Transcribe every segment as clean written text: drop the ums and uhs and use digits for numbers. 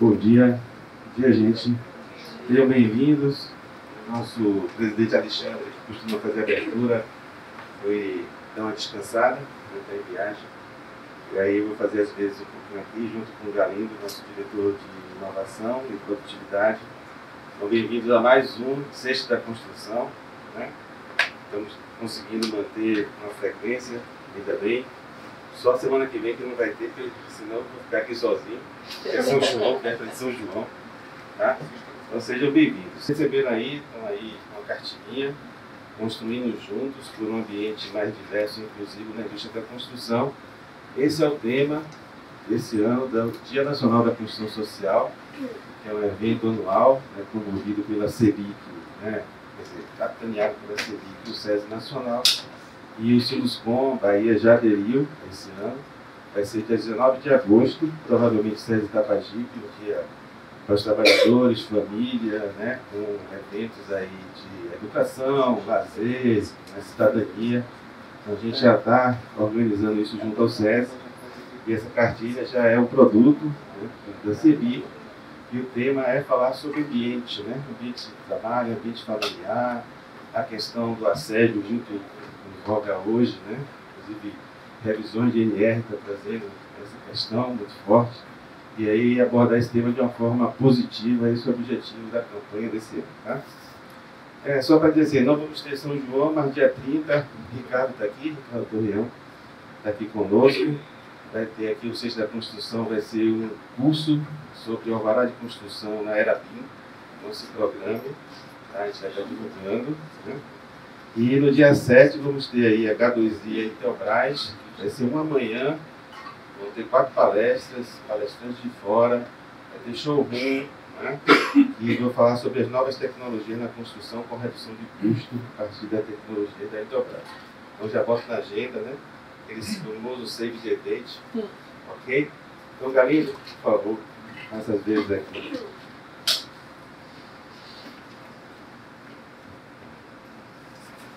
Bom dia, gente. Sejam bem-vindos. Nosso presidente Alexandre, que costuma fazer a abertura, foi dar uma descansada, está em viagem. E aí eu vou fazer às vezes um pouquinho aqui, junto com o Galindo, nosso diretor de inovação e produtividade. Então, bem-vindos a mais um Sexta da Construção, né? Estamos conseguindo manter uma frequência, ainda bem. Só semana que vem que não vai ter, porque senão eu vou ficar aqui sozinho. É São João, perto de São João. Tá? Então sejam bem-vindos. Receberam aí, então aí uma cartilhinha, construindo juntos por um ambiente mais diverso e inclusivo na indústria da construção. Esse é o tema desse ano do Dia Nacional da Construção Social, que é um evento anual, né, promovido pela CEBIC, né, quer dizer, capitaneado pela CEBIC e o SESI Nacional. E o Sinuscom Bahia já aderiu esse ano. Vai ser dia 19 de agosto, provavelmente SESI Itapajipe, um dia para os trabalhadores, família, né, com eventos aí de educação, lazer, né, cidadania. Então, a gente já está organizando isso junto ao SESI. E essa cartilha já é um produto, né, da CEBIC. E o tema é falar sobre ambiente, né, ambiente de trabalho, ambiente familiar, a questão do assédio muito em voga hoje, né? Inclusive revisões de NR está trazendo essa questão muito forte, e aí abordar esse tema de uma forma positiva, esse é o objetivo da campanha desse ano. Tá? Só para dizer, não vamos ter São João, mas dia 30, Ricardo está aqui, Ricardo Torreão está aqui conosco, vai ter aqui o Sexta da Construção, vai ser um curso sobre o alvará de construção na Era BIM, não se programe, tá? A gente vai estar divulgando, né? E no dia 7 vamos ter aí a H2I Intelbras, vai ser uma manhã, vão ter 4 palestras, palestrantes de fora, vai ter showroom, né? E vou falar sobre as novas tecnologias na construção com redução de custo a partir da tecnologia da Intelbras. Então já boto na agenda, né? Aquele famoso save the date, ok? Então, Galindo, por favor, essas vezes aqui.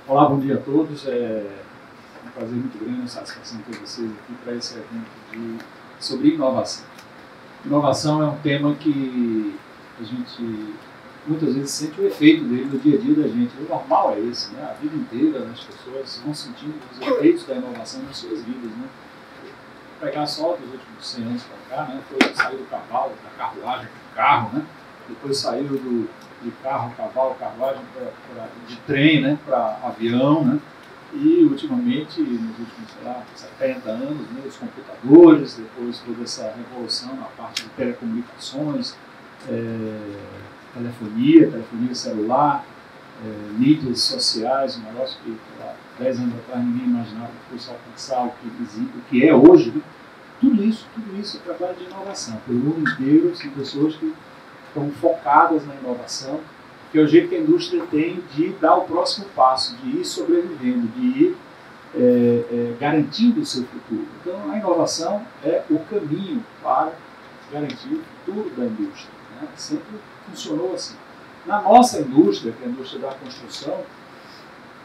Olá, bom dia a todos. É um prazer muito grande, uma satisfação ter vocês aqui para esse evento sobre inovação. Inovação é um tema que a gente muitas vezes sente o efeito dele no dia a dia da gente. O normal é esse, né? A vida inteira as pessoas vão sentindo os efeitos da inovação nas suas vidas, né? Vou pegar só dos últimos 100 anos para cá, né? Foi sair do cavalo para carruagem para o carro, né? Depois saiu de carro, cavalo, carruagem, de trem, né, para avião, né, e ultimamente, nos últimos, sei lá, 70 anos, né, os computadores, depois toda essa revolução na parte de telecomunicações, telefonia celular, mídias sociais, um negócio que, sei lá, 10 anos atrás ninguém imaginava que fosse alcançar o que é hoje, né? Tudo isso é trabalho de inovação. Pelo mundo inteiro, são pessoas que estão focadas na inovação, que é o jeito que a indústria tem de dar o próximo passo, de ir sobrevivendo, de ir garantindo o seu futuro. Então, a inovação é o caminho para garantir o futuro da indústria, né? Sempre funcionou assim. Na nossa indústria, que é a indústria da construção,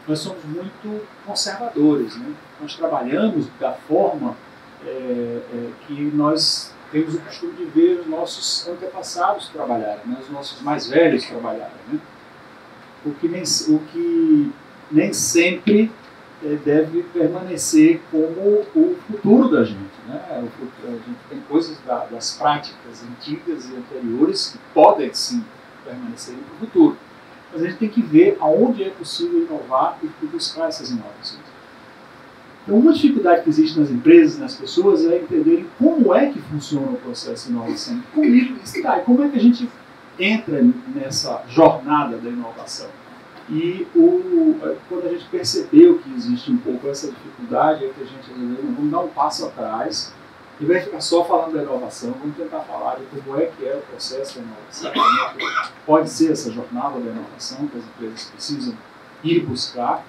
nós somos muito conservadores, né? Nós trabalhamos da forma que nós temos o costume de ver os nossos antepassados trabalharem, né? Os nossos mais velhos trabalharem, né? O que nem sempre deve permanecer como o futuro da gente, né? A gente tem coisas das práticas antigas e anteriores que podem sim permanecer no futuro, mas a gente tem que ver aonde é possível inovar e buscar essas inovações. Então, uma dificuldade que existe nas empresas, nas pessoas, é entenderem como é que funciona o processo de inovação. Como é que a gente entra nessa jornada da inovação? E quando a gente percebeu que existe um pouco essa dificuldade, é que a gente resolveu, vamos dar um passo atrás, e vai ficar só falando da inovação, vamos tentar falar de como é que é o processo da inovação, como é que pode ser essa jornada da inovação que as empresas precisam ir buscar.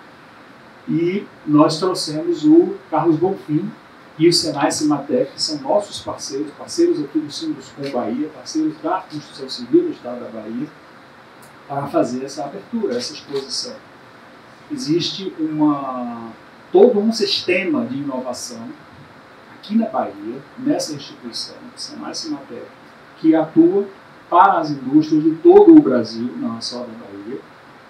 E nós trouxemos o Carlos Bonfim e o Senai Cimatec, que são nossos parceiros aqui do Sinuscom Bahia, parceiros da Construção Civil do Estado da Bahia, para fazer essa abertura, essa exposição. Existe todo um sistema de inovação aqui na Bahia, nessa instituição, Senai Cimatec, que atua para as indústrias de todo o Brasil, não é só da Bahia,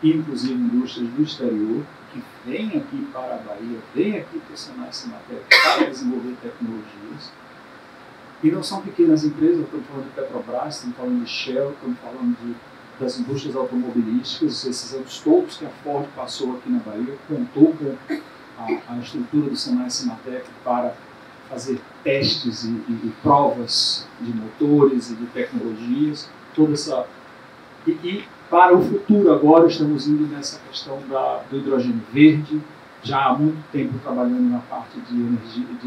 inclusive indústrias do exterior, que vêm aqui para a Bahia, vêm aqui para o Senai Cimatec para desenvolver tecnologias. E não são pequenas empresas, estamos falando de Petrobras, estamos falando de Shell, estamos falando das indústrias automobilísticas, esses anos todos que a Ford passou aqui na Bahia, contou com a estrutura do Senai Cimatec para fazer testes e provas de motores e de tecnologias, toda essa... E para o futuro agora estamos indo nessa questão do hidrogênio verde, já há muito tempo trabalhando na parte de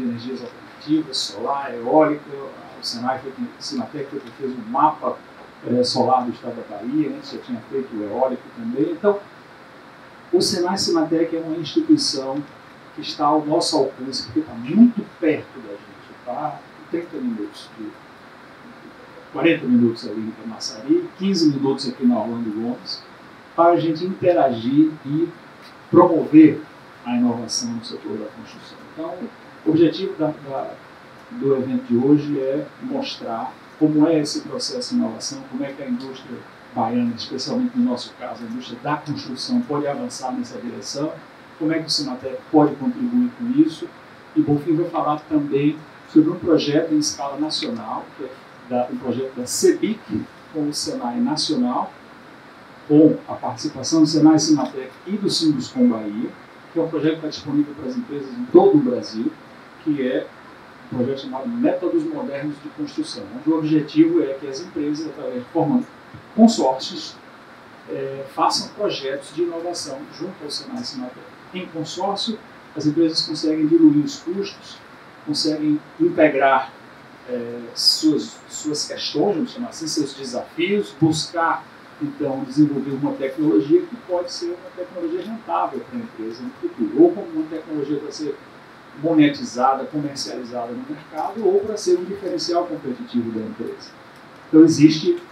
energias alternativas, solar, eólica. O Senai Cimatec fez um mapa solar do estado da Bahia, antes já tinha feito o eólico também. Então, o Senai Cimatec é uma instituição que está ao nosso alcance, porque está muito perto da gente, está 30 minutos, 40 minutos ali em Camaçari, 15 minutos aqui na Orlando Gomes, para a gente interagir e promover a inovação no setor da construção. Então, o objetivo do evento de hoje é mostrar como é esse processo de inovação, como é que a indústria baiana, especialmente no nosso caso, a indústria da construção, pode avançar nessa direção, como é que o Cimatec pode contribuir com isso. E Bonfim vai falar também sobre um projeto em escala nacional, que é um projeto da CEBIC, com o Senai Nacional, com a participação do Senai Cimatec e do Sinduscom Bahia, que é um projeto que está disponível para as empresas em todo o Brasil, que é um projeto chamado Métodos Modernos de Construção, onde o objetivo é que as empresas, através de formando consórcios, façam projetos de inovação junto ao Senai Cimatec. Em consórcio, as empresas conseguem diluir os custos, conseguem integrar suas questões, vamos chamar assim, seus desafios, buscar, então, desenvolver uma tecnologia que pode ser uma tecnologia rentável para a empresa no futuro, ou como uma tecnologia para ser monetizada, comercializada no mercado, ou para ser um diferencial competitivo da empresa. Então, existe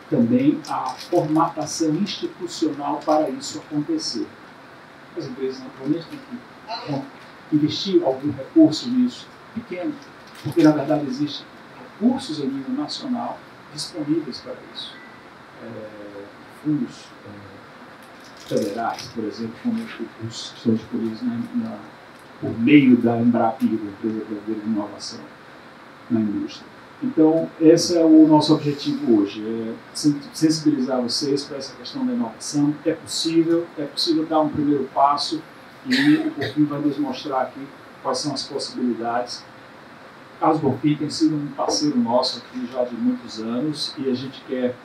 também a formatação institucional para isso acontecer. As empresas, naturalmente, têm que investir algum recurso nisso, pequeno, porque, na verdade, existem recursos a nível nacional disponíveis para isso. Fundos federais, por exemplo, como os que estão disponíveis por meio da Embrapiro, Empresa Brasileira de Inovação na Indústria. Então, esse é o nosso objetivo hoje, sensibilizar vocês para essa questão da inovação. É possível dar um primeiro passo e o Bonfim vai nos mostrar aqui quais são as possibilidades. Carlos Bonfim tem sido um parceiro nosso aqui já de muitos anos e a gente quer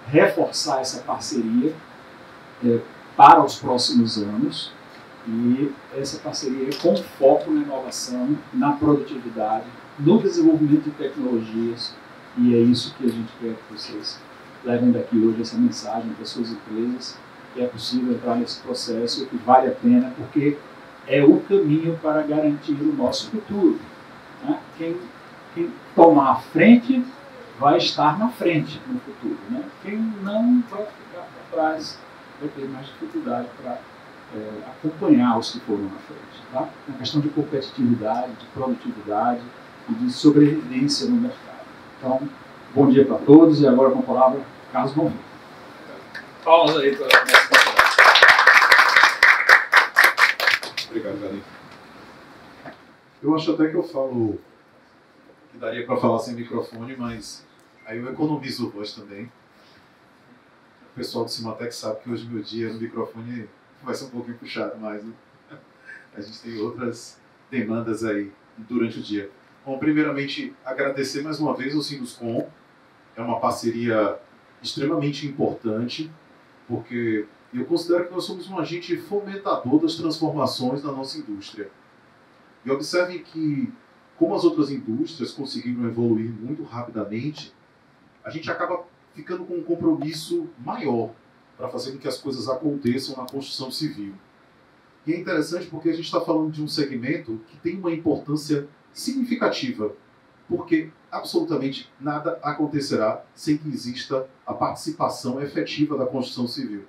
reforçar essa parceria para os próximos anos, e essa parceria com foco na inovação, na produtividade, no desenvolvimento de tecnologias, e é isso que a gente quer que vocês levem daqui hoje, essa mensagem para as suas empresas, que é possível entrar nesse processo, que vale a pena, porque é o caminho para garantir o nosso futuro. Né? Quem tomar a frente vai estar na frente no futuro. Né? Quem não vai ficar para trás, vai ter mais dificuldade para acompanhar os que foram na frente. Tá? É uma questão de competitividade, de produtividade e de sobrevivência no mercado. Então, bom dia para todos e agora com a palavra, Carlos Bonfim. Palmas aí para a nossa conferência. Obrigado, Galinho. Eu acho até que eu falo que daria para falar sem microfone, mas aí eu economizo voz também. O pessoal do Cimatec sabe que hoje meu dia no microfone vai ser um pouquinho puxado, mas a gente tem outras demandas aí durante o dia. Bom, primeiramente, agradecer mais uma vez ao Sinduscom. É uma parceria extremamente importante, porque eu considero que nós somos um agente fomentador das transformações na nossa indústria. E observem que, como as outras indústrias conseguiram evoluir muito rapidamente, a gente acaba ficando com um compromisso maior para fazer com que as coisas aconteçam na construção civil. E é interessante porque a gente está falando de um segmento que tem uma importância significativa, porque absolutamente nada acontecerá sem que exista a participação efetiva da construção civil.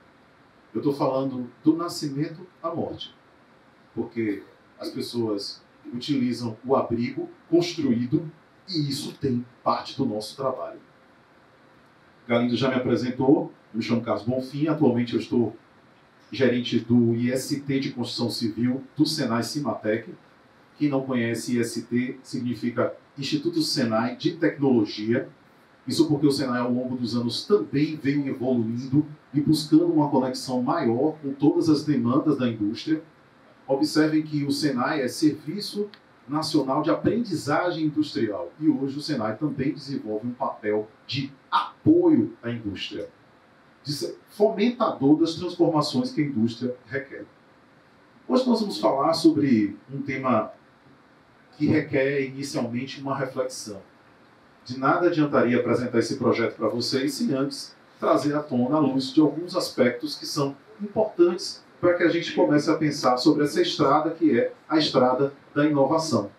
Eu estou falando do nascimento à morte, porque as pessoas utilizam o abrigo construído e isso tem parte do nosso trabalho. Galindo já me apresentou, eu me chamo Carlos Bonfim, atualmente eu estou gerente do IST de Construção Civil do Senai Cimatec. Quem não conhece, IST significa Instituto Senai de Tecnologia. Isso porque o Senai, ao longo dos anos, também vem evoluindo e buscando uma conexão maior com todas as demandas da indústria. Observem que o Senai é Serviço Nacional de Aprendizagem Industrial e hoje o Senai também desenvolve um papel de apoio à indústria, de ser fomentador das transformações que a indústria requer. Hoje nós vamos falar sobre um tema que requer inicialmente uma reflexão. De nada adiantaria apresentar esse projeto para vocês sem antes trazer à tona a luz de alguns aspectos que são importantes para que a gente comece a pensar sobre essa estrada que é a estrada da inovação.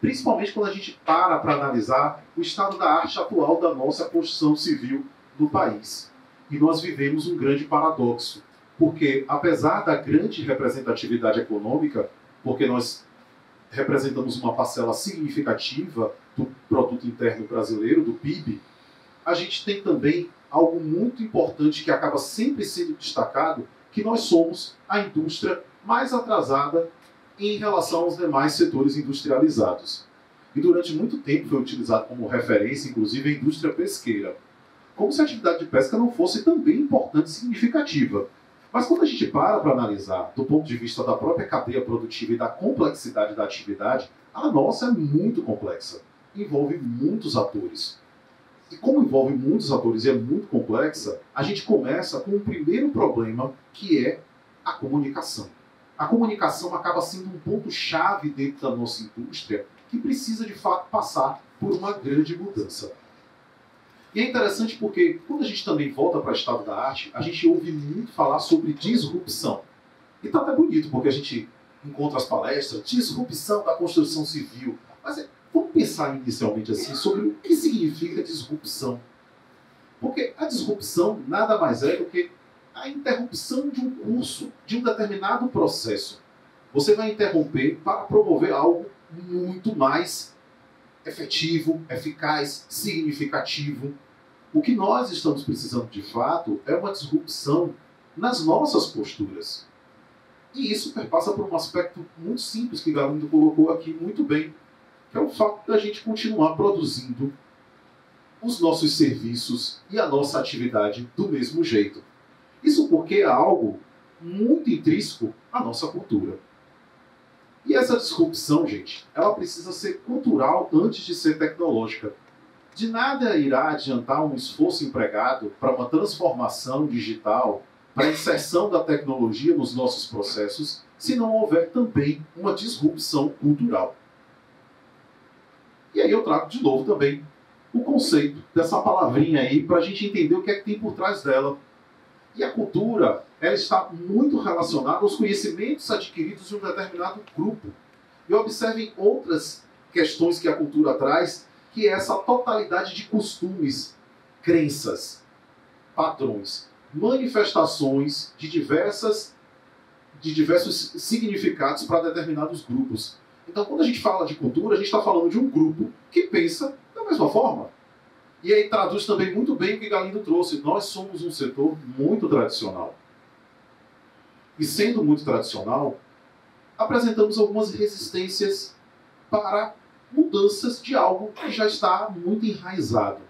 Principalmente quando a gente para analisar o estado da arte atual da nossa construção civil do país. E nós vivemos um grande paradoxo, porque apesar da grande representatividade econômica, porque nós representamos uma parcela significativa do produto interno brasileiro, do PIB, a gente tem também algo muito importante que acaba sempre sendo destacado, que nós somos a indústria mais atrasada em relação aos demais setores industrializados. E durante muito tempo foi utilizado como referência, inclusive, a indústria pesqueira. Como se a atividade de pesca não fosse também importante e significativa. Mas quando a gente para analisar, do ponto de vista da própria cadeia produtiva e da complexidade da atividade, a nossa é muito complexa. Envolve muitos atores. E como envolve muitos atores e é muito complexa, a gente começa com o primeiro problema, que é a comunicação. A comunicação acaba sendo um ponto-chave dentro da nossa indústria que precisa, de fato, passar por uma grande mudança. E é interessante porque, quando a gente também volta para o estado da arte, a gente ouve muito falar sobre disrupção. E está até bonito, porque a gente encontra as palestras, disrupção da construção civil. Mas vamos pensar inicialmente assim sobre o que significa disrupção. Porque a disrupção nada mais é do que a interrupção de um curso, de um determinado processo. Você vai interromper para promover algo muito mais efetivo, eficaz, significativo. O que nós estamos precisando de fato é uma disrupção nas nossas posturas. E isso perpassa por um aspecto muito simples que Galindo colocou aqui muito bem, que é o fato da gente continuar produzindo os nossos serviços e a nossa atividade do mesmo jeito. Isso porque é algo muito intrínseco à nossa cultura. E essa disrupção, gente, ela precisa ser cultural antes de ser tecnológica. De nada irá adiantar um esforço empregado para uma transformação digital, para a inserção da tecnologia nos nossos processos, se não houver também uma disrupção cultural. E aí eu trago de novo também o conceito dessa palavrinha aí para a gente entender o que é que tem por trás dela. E a cultura, ela está muito relacionada aos conhecimentos adquiridos de um determinado grupo. E observem outras questões que a cultura traz, que é essa totalidade de costumes, crenças, padrões, manifestações de diversos significados para determinados grupos. Então, quando a gente fala de cultura, a gente está falando de um grupo que pensa da mesma forma. E aí traduz também muito bem o que Galindo trouxe. Nós somos um setor muito tradicional. E sendo muito tradicional, apresentamos algumas resistências para mudanças de algo que já está muito enraizado.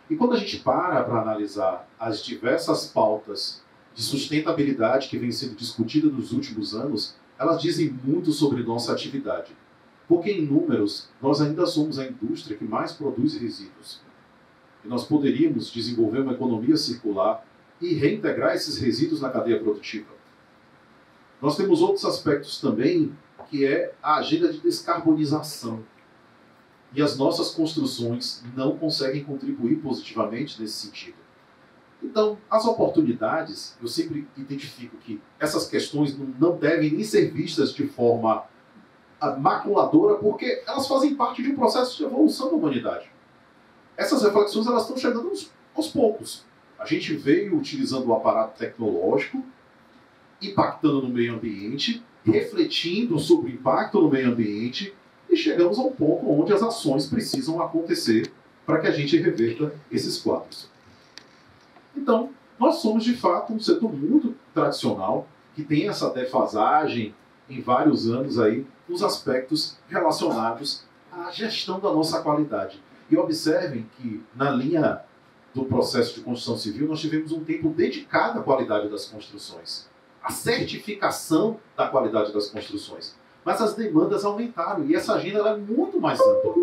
E quando a gente para analisar as diversas pautas de sustentabilidade que vêm sendo discutidas nos últimos anos, elas dizem muito sobre nossa atividade. Porque em números, nós ainda somos a indústria que mais produz resíduos. E nós poderíamos desenvolver uma economia circular e reintegrar esses resíduos na cadeia produtiva. Nós temos outros aspectos também, que é a agenda de descarbonização. E as nossas construções não conseguem contribuir positivamente nesse sentido. Então, as oportunidades, eu sempre identifico que essas questões não devem nem ser vistas de forma maculadora, porque elas fazem parte de um processo de evolução da humanidade. Essas reflexões elas estão chegando aos poucos. A gente veio utilizando o aparato tecnológico, impactando no meio ambiente, refletindo sobre o impacto no meio ambiente, e chegamos ao ponto onde as ações precisam acontecer para que a gente reverta esses quadros. Então, nós somos, de fato, um setor muito tradicional, que tem essa defasagem em vários anos aí, nos aspectos relacionados à gestão da nossa qualidade. E observem que, na linha do processo de construção civil, nós tivemos um tempo dedicado à qualidade das construções, à certificação da qualidade das construções. Mas as demandas aumentaram e essa agenda ela é muito mais ampla.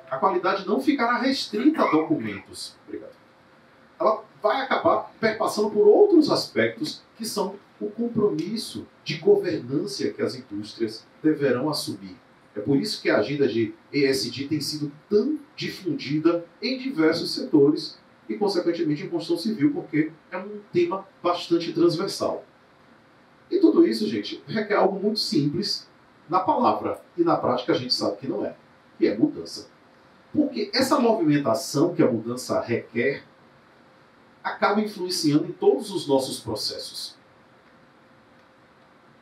A qualidade não ficará restrita a documentos. Obrigado. Ela vai acabar perpassando por outros aspectos que são o compromisso de governança que as indústrias deverão assumir. É por isso que a agenda de ESG tem sido tão difundida em diversos setores e, consequentemente, em construção civil, porque é um tema bastante transversal. E tudo isso, gente, requer algo muito simples na palavra, e na prática a gente sabe que não é, que é mudança. Porque essa movimentação que a mudança requer acaba influenciando em todos os nossos processos.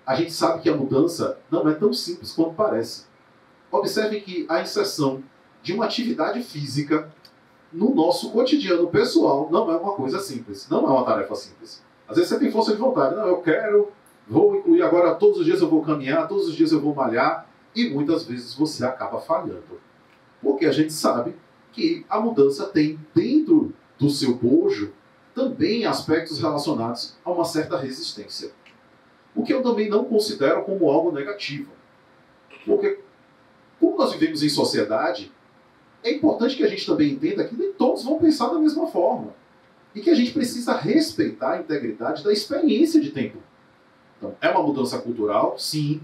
A gente sabe que a mudança não é tão simples quanto parece. Observe que a inserção de uma atividade física no nosso cotidiano pessoal não é uma coisa simples, não é uma tarefa simples. Às vezes você tem força de vontade, não, eu quero, vou incluir agora, todos os dias eu vou caminhar, todos os dias eu vou malhar, e muitas vezes você acaba falhando. Porque a gente sabe que a mudança tem dentro do seu bojo também aspectos relacionados a uma certa resistência. O que eu também não considero como algo negativo. Porque, como nós vivemos em sociedade, é importante que a gente também entenda que nem todos vão pensar da mesma forma. E que a gente precisa respeitar a integridade da experiência de tempo. Então, é uma mudança cultural? Sim.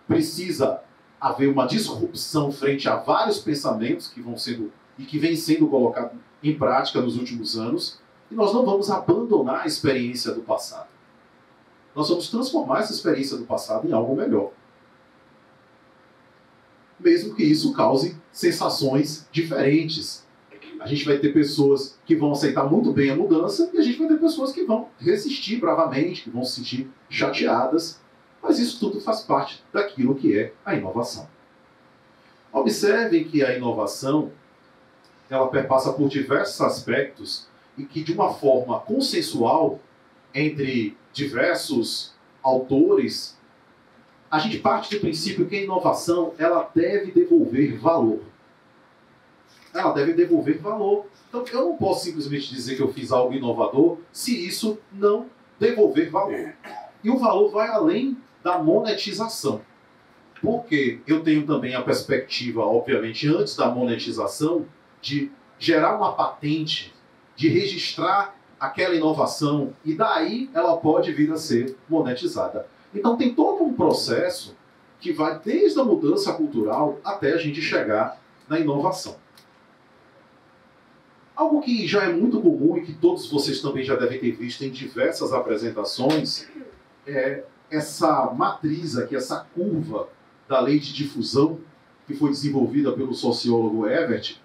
Precisa haver uma disrupção frente a vários pensamentos que vão sendo e que vêm sendo colocados em prática nos últimos anos. E nós não vamos abandonar a experiência do passado. Nós vamos transformar essa experiência do passado em algo melhor. Mesmo que isso cause sensações diferentes. A gente vai ter pessoas que vão aceitar muito bem a mudança e a gente vai ter pessoas que vão resistir bravamente, que vão se sentir chateadas. Mas isso tudo faz parte daquilo que é a inovação. Observem que a inovação ela perpassa por diversos aspectos e que, de uma forma consensual, entre diversos autores, a gente parte do princípio que a inovação ela deve devolver valor. Ela deve devolver valor. Então, eu não posso simplesmente dizer que eu fiz algo inovador se isso não devolver valor. E o valor vai além da monetização. Porque eu tenho também a perspectiva, obviamente, antes da monetização, de gerar uma patente, de registrar aquela inovação, e daí ela pode vir a ser monetizada. Então tem todo um processo que vai desde a mudança cultural até a gente chegar na inovação. Algo que já é muito comum e que todos vocês também já devem ter visto em diversas apresentações é essa matriz aqui, essa curva da lei de difusão que foi desenvolvida pelo sociólogo Evert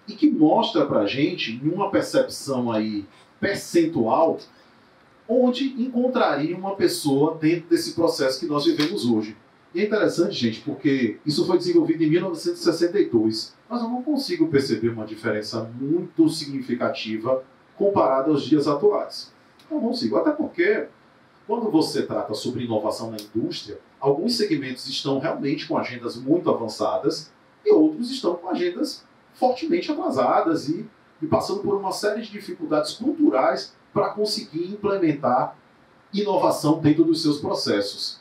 e que mostra para a gente, em uma percepção aí percentual, onde encontraria uma pessoa dentro desse processo que nós vivemos hoje. E é interessante, gente, porque isso foi desenvolvido em 1962, mas eu não consigo perceber uma diferença muito significativa comparada aos dias atuais. Não consigo, até porque quando você trata sobre inovação na indústria, alguns segmentos estão realmente com agendas muito avançadas e outros estão com agendas fortemente atrasadas e passando por uma série de dificuldades culturais para conseguir implementar inovação dentro dos seus processos.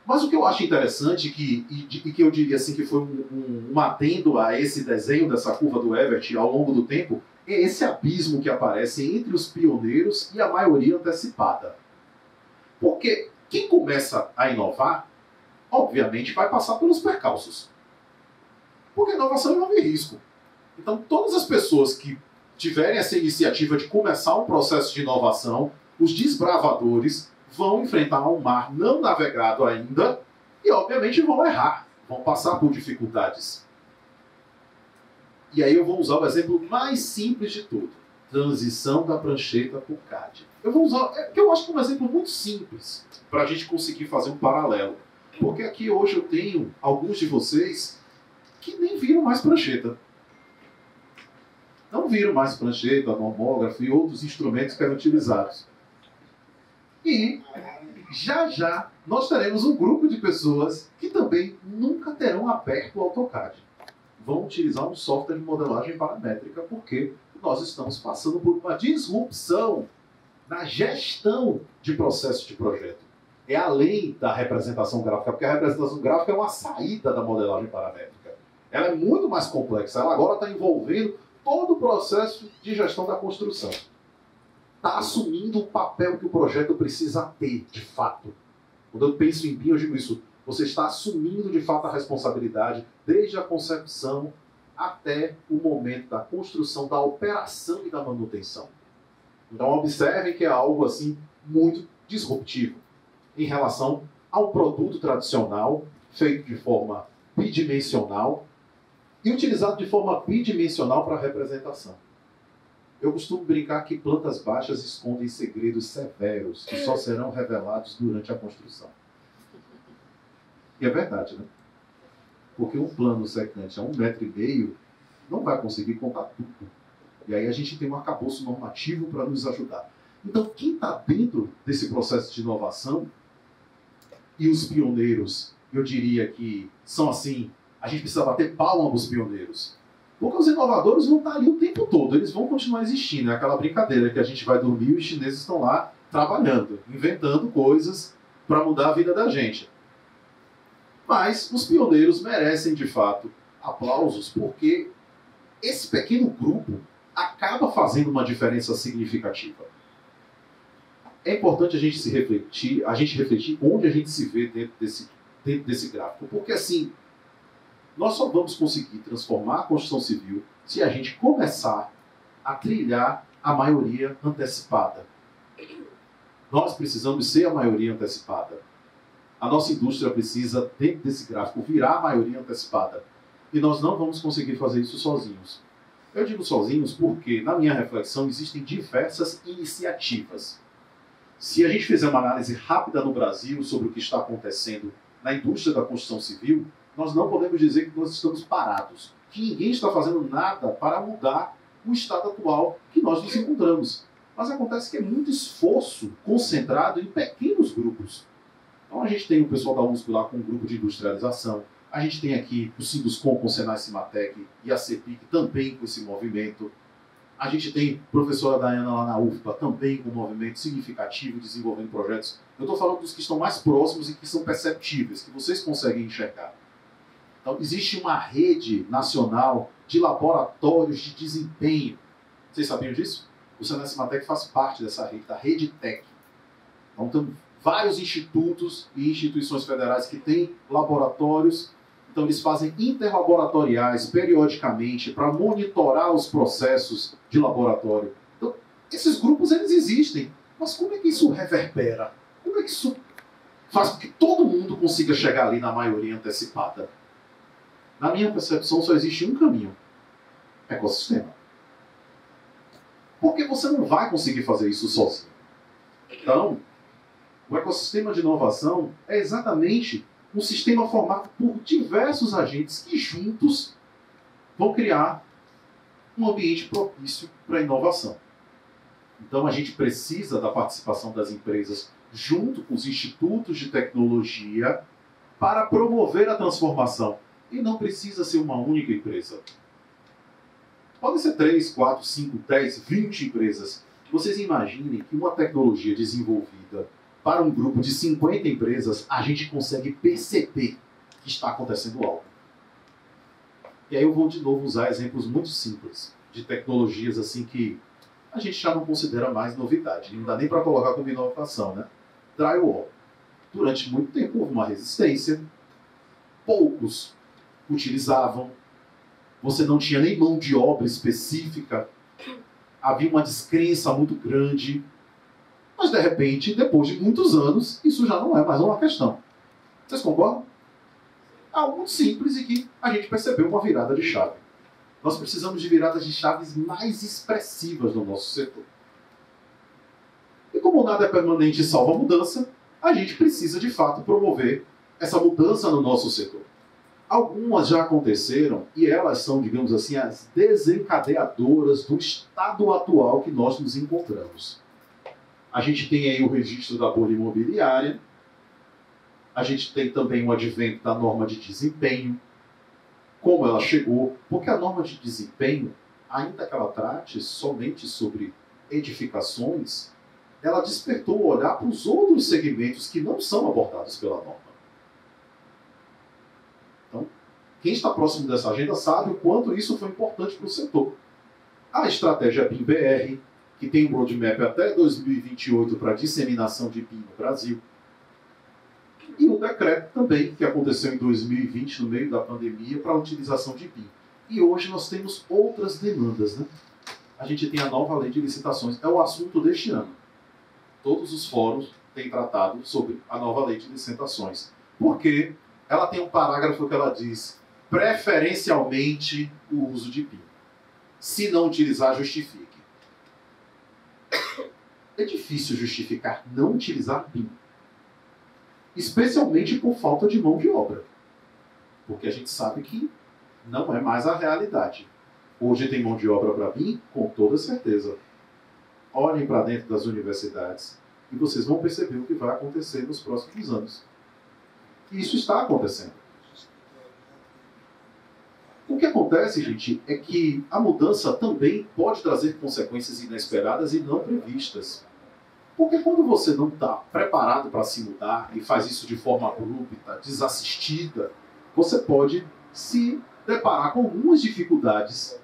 Mas o que eu acho interessante, e que eu diria assim que foi um adendo a esse desenho dessa curva do Evert ao longo do tempo, é esse abismo que aparece entre os pioneiros e a maioria antecipada. Porque quem começa a inovar, obviamente, vai passar pelos percalços. Porque a inovação envolve risco. Então, todas as pessoas que tiverem essa iniciativa de começar um processo de inovação, os desbravadores vão enfrentar um mar não navegado ainda e, obviamente, vão errar, vão passar por dificuldades. E aí eu vou usar o exemplo mais simples de tudo. Transição da prancheta para o CAD. Eu vou usar, que eu acho que é um exemplo muito simples para a gente conseguir fazer um paralelo. Porque aqui hoje eu tenho alguns de vocês que nem viram mais prancheta. Não viram mais prancheta, nomógrafo e outros instrumentos que eram utilizados. E já já nós teremos um grupo de pessoas que também nunca terão aberto o AutoCAD. Vão utilizar um software de modelagem paramétrica, porque nós estamos passando por uma disrupção na gestão de processo de projeto. É além da representação gráfica, porque a representação gráfica é uma saída da modelagem paramétrica. Ela é muito mais complexa, ela agora está envolvendo todo o processo de gestão da construção. Está assumindo o papel que o projeto precisa ter, de fato. Quando eu penso em BIM, eu digo isso. Você está assumindo, de fato, a responsabilidade desde a concepção até o momento da construção, da operação e da manutenção. Então, observem que é algo assim muito disruptivo em relação ao produto tradicional, feito de forma bidimensional e utilizado de forma bidimensional para representação. Eu costumo brincar que plantas baixas escondem segredos severos que só serão revelados durante a construção. E é verdade, né? Porque um plano secante a 1,5 metro não vai conseguir contar tudo. E aí a gente tem um arcabouço normativo para nos ajudar. Então, quem está dentro desse processo de inovação, e os pioneiros, eu diria que são assim, a gente precisa bater palma para os pioneiros. Porque os inovadores vão estar ali o tempo todo, eles vão continuar existindo. É aquela brincadeira que a gente vai dormir e os chineses estão lá trabalhando, inventando coisas para mudar a vida da gente. Mas os pioneiros merecem, de fato, aplausos, porque esse pequeno grupo acaba fazendo uma diferença significativa. É importante a gente refletir onde a gente se vê dentro desse gráfico. Porque assim, nós só vamos conseguir transformar a construção civil se a gente começar a trilhar a maioria antecipada. Nós precisamos ser a maioria antecipada. A nossa indústria precisa, dentro desse gráfico, virar a maioria antecipada. E nós não vamos conseguir fazer isso sozinhos. Eu digo sozinhos porque, na minha reflexão, existem diversas iniciativas. Se a gente fizer uma análise rápida no Brasil sobre o que está acontecendo na indústria da construção civil, nós não podemos dizer que nós estamos parados, que ninguém está fazendo nada para mudar o estado atual que nós nos encontramos. Mas acontece que é muito esforço concentrado em pequenos grupos. Então a gente tem o pessoal da USP lá com um grupo de industrialização, a gente tem aqui o Sinduscom com o Senai Cimatec e a CEPIC também com esse movimento. A gente tem a professora Dayana lá na UFPA também com um movimento significativo desenvolvendo projetos. Eu estou falando dos que estão mais próximos e que são perceptíveis, que vocês conseguem enxergar. Então, existe uma rede nacional de laboratórios de desempenho. Vocês sabiam disso? O Senai Cimatec faz parte dessa rede, da Rede Tec. Então, tem vários institutos e instituições federais que têm laboratórios. Então, eles fazem interlaboratoriais periodicamente para monitorar os processos de laboratório. Então, esses grupos, eles existem. Mas como é que isso reverbera? Como é que isso faz com que todo mundo consiga chegar ali na maioria antecipada? Na minha percepção, só existe um caminho. Ecossistema. Porque você não vai conseguir fazer isso sozinho. Então, o ecossistema de inovação é exatamente um sistema formado por diversos agentes que juntos vão criar um ambiente propício para a inovação. Então a gente precisa da participação das empresas junto com os institutos de tecnologia para promover a transformação. E não precisa ser uma única empresa. Podem ser 3, 4, 5, 10, 20 empresas. Vocês imaginem que uma tecnologia desenvolvida para um grupo de 50 empresas, a gente consegue perceber que está acontecendo algo. E aí eu vou de novo usar exemplos muito simples de tecnologias assim que a gente já não considera mais novidade. Não dá nem para colocar como inovação, né? Drywall. Durante muito tempo houve uma resistência. Poucos utilizavam. Você não tinha nem mão de obra específica. Havia uma descrença muito grande. Mas, de repente, depois de muitos anos, isso já não é mais uma questão. Vocês concordam? É algo muito simples e que a gente percebeu uma virada de chave. Nós precisamos de viradas de chaves mais expressivas no nosso setor. E como nada é permanente e salva a mudança, a gente precisa, de fato, promover essa mudança no nosso setor. Algumas já aconteceram e elas são, digamos assim, as desencadeadoras do estado atual que nós nos encontramos. A gente tem aí o registro da bolha imobiliária, a gente tem também o advento da norma de desempenho, como ela chegou, porque a norma de desempenho, ainda que ela trate somente sobre edificações, ela despertou o olhar para os outros segmentos que não são abordados pela norma. Então, quem está próximo dessa agenda sabe o quanto isso foi importante para o setor. A estratégia BIM-BR, que tem um roadmap até 2028 para disseminação de BIM no Brasil, e o decreto também, que aconteceu em 2020, no meio da pandemia, para a utilização de BIM. E hoje nós temos outras demandas, né? A gente tem a nova lei de licitações, é o assunto deste ano. Todos os fóruns têm tratado sobre a nova lei de licitações. Porque ela tem um parágrafo que ela diz, preferencialmente o uso de BIM. Se não utilizar, justifique. É difícil justificar não utilizar BIM. Especialmente por falta de mão de obra. Porque a gente sabe que não é mais a realidade. Hoje tem mão de obra para BIM? Com toda certeza. Olhem para dentro das universidades e vocês vão perceber o que vai acontecer nos próximos anos. E isso está acontecendo. O que acontece, gente, é que a mudança também pode trazer consequências inesperadas e não previstas. Porque quando você não está preparado para se mudar e faz isso de forma abrupta, desassistida, você pode se deparar com algumas dificuldades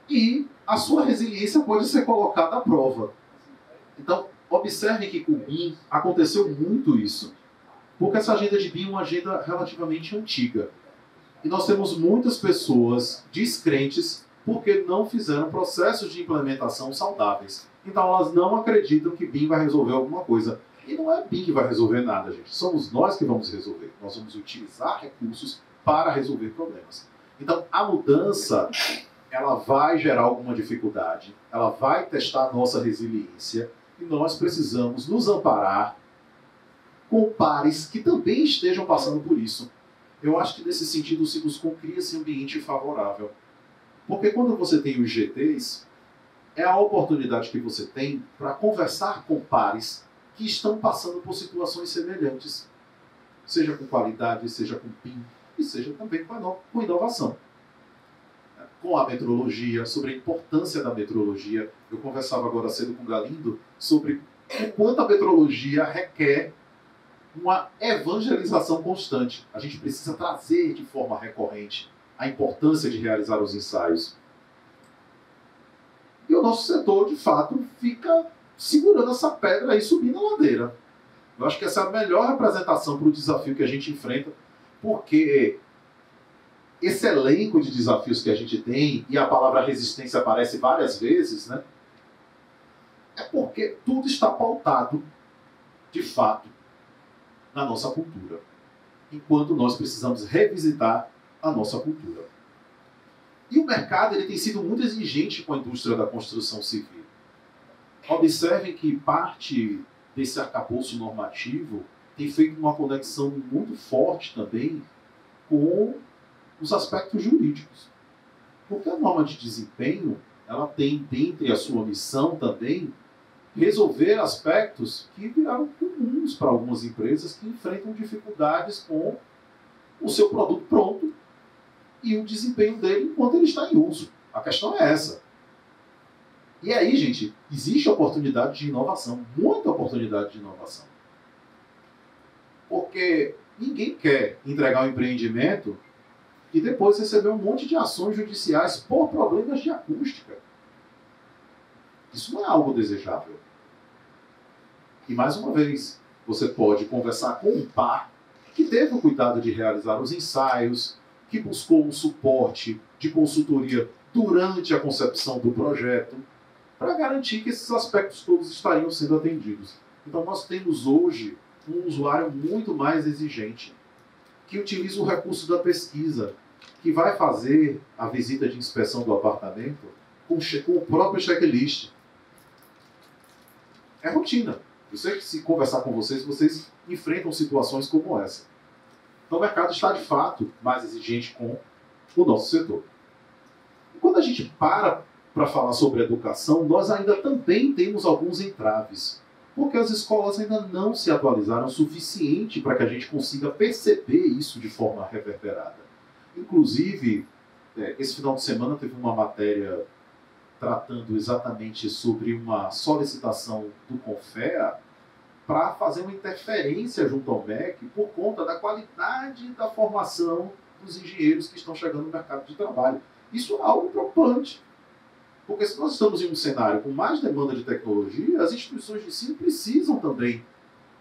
e a sua resiliência pode ser colocada à prova. Então, observem que com o BIM aconteceu muito isso. Porque essa agenda de BIM é uma agenda relativamente antiga. E nós temos muitas pessoas descrentes porque não fizeram processos de implementação saudáveis. Então elas não acreditam que BIM vai resolver alguma coisa. E não é BIM que vai resolver nada, gente. Somos nós que vamos resolver. Nós vamos utilizar recursos para resolver problemas. Então a mudança, ela vai gerar alguma dificuldade, ela vai testar a nossa resiliência e nós precisamos nos amparar com pares que também estejam passando por isso. Eu acho que nesse sentido o Sinoscom cria esse ambiente favorável. Porque quando você tem os GTs, é a oportunidade que você tem para conversar com pares que estão passando por situações semelhantes. Seja com qualidade, seja com BIM, e seja também com inovação. Com a metrologia, sobre a importância da metrologia. Eu conversava agora cedo com o Galindo sobre o quanto a metrologia requer uma evangelização constante. A gente precisa trazer de forma recorrente a importância de realizar os ensaios. E o nosso setor, de fato, fica segurando essa pedra e subindo a ladeira. Eu acho que essa é a melhor representação para o desafio que a gente enfrenta, porque esse elenco de desafios que a gente tem, e a palavra resistência aparece várias vezes, né? É porque tudo está pautado, de fato, na nossa cultura. Enquanto nós precisamos revisitar a nossa cultura. E o mercado ele tem sido muito exigente com a indústria da construção civil. Observem que parte desse arcabouço normativo tem feito uma conexão muito forte também com os aspectos jurídicos. Porque a norma de desempenho, ela tem dentre a sua missão também resolver aspectos que viraram comuns para algumas empresas que enfrentam dificuldades com o seu produto pronto e o desempenho dele enquanto ele está em uso. A questão é essa. E aí, gente, existe oportunidade de inovação, muita oportunidade de inovação. Porque ninguém quer entregar um empreendimento e depois receber um monte de ações judiciais por problemas de acústica. Isso não é algo desejável. E mais uma vez, você pode conversar com um par que teve o cuidado de realizar os ensaios, que buscou um suporte de consultoria durante a concepção do projeto, para garantir que esses aspectos todos estariam sendo atendidos. Então nós temos hoje um usuário muito mais exigente, que utiliza o recurso da pesquisa, que vai fazer a visita de inspeção do apartamento com o próprio checklist. É rotina. Eu sei que se conversar com vocês, vocês enfrentam situações como essa. Então o mercado está, de fato, mais exigente com o nosso setor. E quando a gente para falar sobre educação, nós ainda também temos alguns entraves, porque as escolas ainda não se atualizaram o suficiente para que a gente consiga perceber isso de forma reverberada. Inclusive, esse final de semana teve uma matéria tratando exatamente sobre uma solicitação do CONFEA para fazer uma interferência junto ao MEC por conta da qualidade da formação dos engenheiros que estão chegando no mercado de trabalho. Isso é algo preocupante. Porque se nós estamos em um cenário com mais demanda de tecnologia, as instituições de ensino precisam também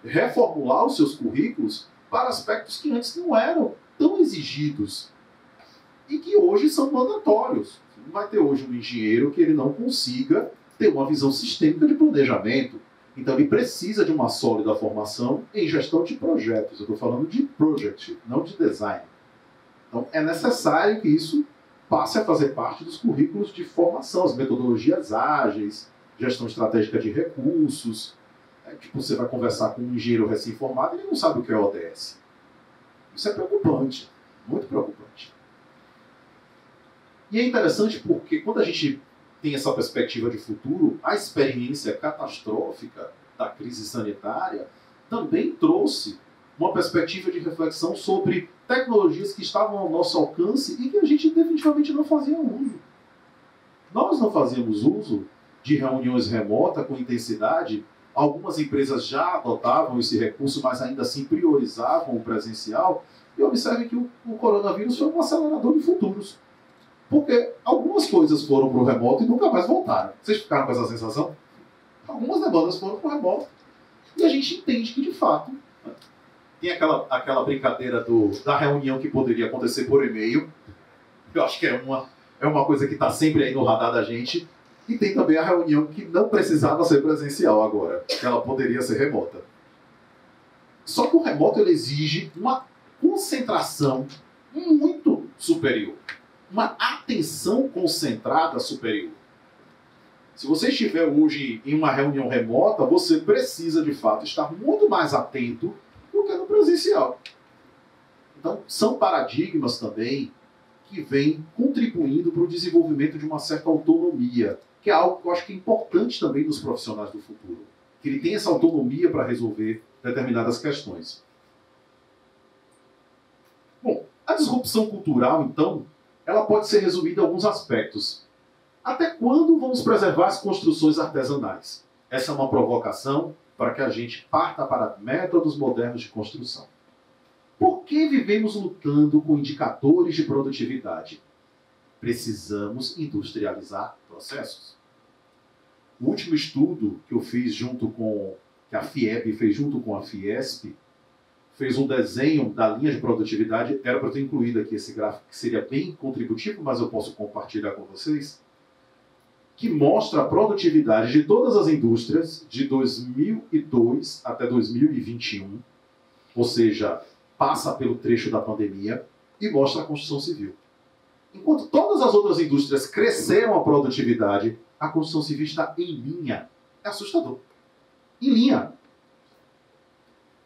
reformular os seus currículos para aspectos que antes não eram tão exigidos e que hoje são mandatórios. Não vai ter hoje um engenheiro que ele não consiga ter uma visão sistêmica de planejamento. Então ele precisa de uma sólida formação em gestão de projetos. Eu estou falando de project, não de design. Então é necessário que isso passe a fazer parte dos currículos de formação, as metodologias ágeis, gestão estratégica de recursos. Tipo, você vai conversar com um engenheiro recém-formado e ele não sabe o que é ODS. Isso é preocupante, muito preocupante. E é interessante porque quando a gente tem essa perspectiva de futuro, a experiência catastrófica da crise sanitária também trouxe uma perspectiva de reflexão sobre tecnologias que estavam ao nosso alcance e que a gente definitivamente não fazia uso. Nós não fazíamos uso de reuniões remotas com intensidade. Algumas empresas já adotavam esse recurso, mas ainda assim priorizavam o presencial. E observe que o coronavírus foi um acelerador de futuros. Porque algumas coisas foram para o remoto e nunca mais voltaram. Vocês ficaram com essa sensação? Algumas demandas foram para o remoto. E a gente entende que, de fato, tem aquela brincadeira da reunião que poderia acontecer por e-mail. Eu acho que é uma coisa que está sempre aí no radar da gente. E tem também a reunião que não precisava ser presencial agora, que ela poderia ser remota. Só que o remoto ele exige uma concentração muito superior. Uma atenção concentrada superior. Se você estiver hoje em uma reunião remota, você precisa, de fato, estar muito mais atento do que no presencial. Então, são paradigmas também que vêm contribuindo para o desenvolvimento de uma certa autonomia, que é algo que eu acho que é importante também nos profissionais do futuro. Que ele tem essa autonomia para resolver determinadas questões. Bom, a disrupção cultural, então, ela pode ser resumida em alguns aspectos. Até quando vamos preservar as construções artesanais? Essa é uma provocação para que a gente parta para métodos modernos de construção. Por que vivemos lutando com indicadores de produtividade? Precisamos industrializar processos. O último estudo que eu fiz que a FIEB fez junto com a Fiesp, fez um desenho da linha de produtividade. Era para ter incluído aqui esse gráfico, que seria bem contributivo, mas eu posso compartilhar com vocês, que mostra a produtividade de todas as indústrias de 2002 até 2021, ou seja, passa pelo trecho da pandemia, e mostra a construção civil. Enquanto todas as outras indústrias cresceram a produtividade, a construção civil está em linha. É assustador. Em linha.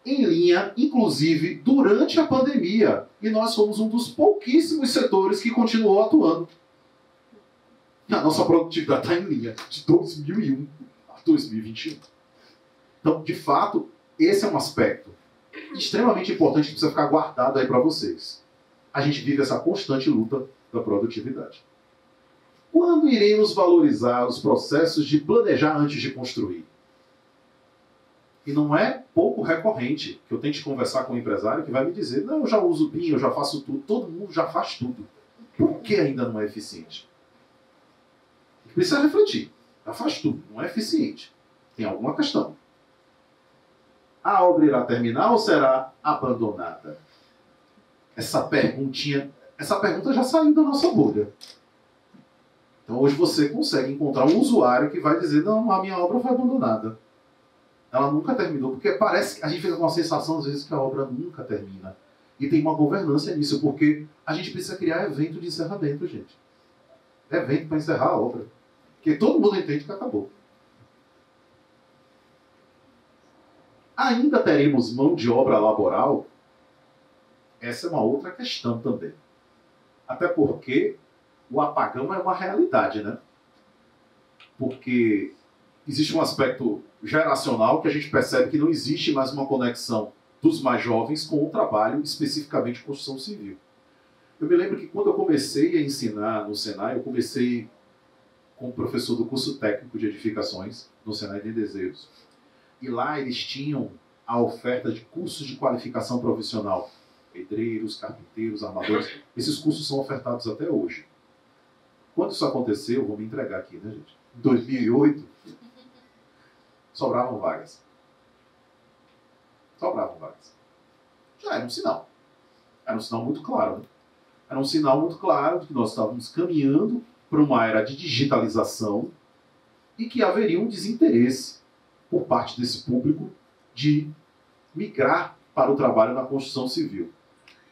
Em linha, inclusive, durante a pandemia. E nós fomos um dos pouquíssimos setores que continuou atuando. A nossa produtividade está em linha, de 2001 a 2021. Então, de fato, esse é um aspecto extremamente importante que precisa ficar guardado aí para vocês. A gente vive essa constante luta da produtividade. Quando iremos valorizar os processos de planejar antes de construir? E não é pouco recorrente que eu tente conversar com um empresário que vai me dizer: não, eu já uso BIM, eu já faço tudo, todo mundo já faz tudo. Por que ainda não é eficiente? Precisa refletir. Já faz tudo, não é eficiente. Tem alguma questão. A obra irá terminar ou será abandonada? Essa pergunta já saiu da nossa bolha. Então hoje você consegue encontrar um usuário que vai dizer: não, a minha obra foi abandonada. Ela nunca terminou, porque parece que a gente fica com a sensação às vezes que a obra nunca termina. E tem uma governança nisso, porque a gente precisa criar evento de encerramento, gente. Evento para encerrar a obra. Porque todo mundo entende que acabou. Ainda teremos mão de obra laboral? essa é uma outra questão também. Até porque o apagão é uma realidade, né? Porque existe um aspecto geracional que a gente percebe que não existe mais uma conexão dos mais jovens com o trabalho, especificamente construção civil. Eu me lembro que quando eu comecei a ensinar no Senai, eu comecei como professor do curso técnico de edificações no Senai de Desejos. E lá eles tinham a oferta de cursos de qualificação profissional. Pedreiros, carpinteiros, armadores. Esses cursos são ofertados até hoje. Quando isso aconteceu, vou me entregar aqui, né, gente? Em 2008, sobravam vagas. Sobravam vagas. Já era um sinal. Era um sinal muito claro, né? Era um sinal muito claro de que nós estávamos caminhando para uma era de digitalização e que haveria um desinteresse por parte desse público de migrar para o trabalho na construção civil.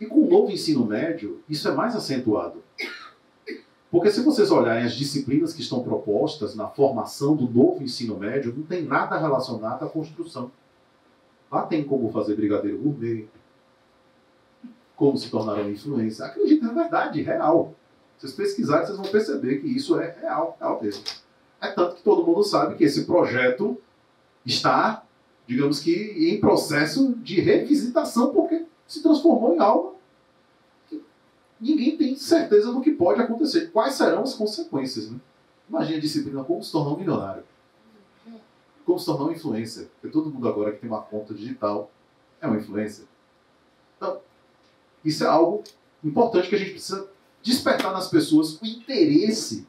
E com o novo ensino médio, isso é mais acentuado. Porque se vocês olharem as disciplinas que estão propostas na formação do novo ensino médio, não tem nada relacionado à construção. Lá tem como fazer brigadeiro gourmet, como se tornar uma influência. Acredita, é verdade, real. Vocês pesquisarem, vocês vão perceber que isso é real, real mesmo. É tanto que todo mundo sabe que esse projeto está, digamos que, em processo de revisitação, porque se transformou em algo que ninguém tem certeza do que pode acontecer. Quais serão as consequências, né? Imagina a disciplina como se tornar um milionário. Como se tornar um influencer. Porque todo mundo agora que tem uma conta digital é uma influencer. Então, isso é algo importante que a gente precisa despertar nas pessoas o interesse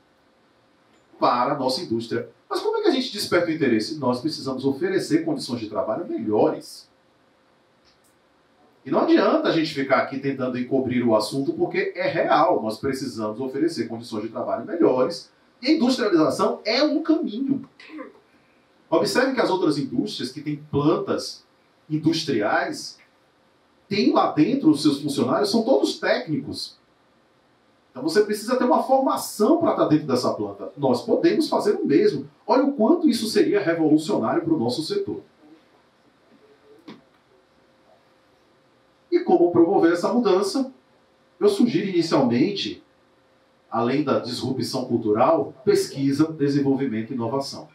para a nossa indústria. Mas como é que a gente desperta o interesse? Nós precisamos oferecer condições de trabalho melhores. E não adianta a gente ficar aqui tentando encobrir o assunto, porque é real. Nós precisamos oferecer condições de trabalho melhores. E a industrialização é um caminho. Observe que as outras indústrias que têm plantas industriais têm lá dentro os seus funcionários, são todos técnicos. Então você precisa ter uma formação para estar dentro dessa planta. Nós podemos fazer o mesmo. Olha o quanto isso seria revolucionário para o nosso setor. E como promover essa mudança? Eu sugiro inicialmente, além da disrupção cultural, pesquisa, desenvolvimento e inovação.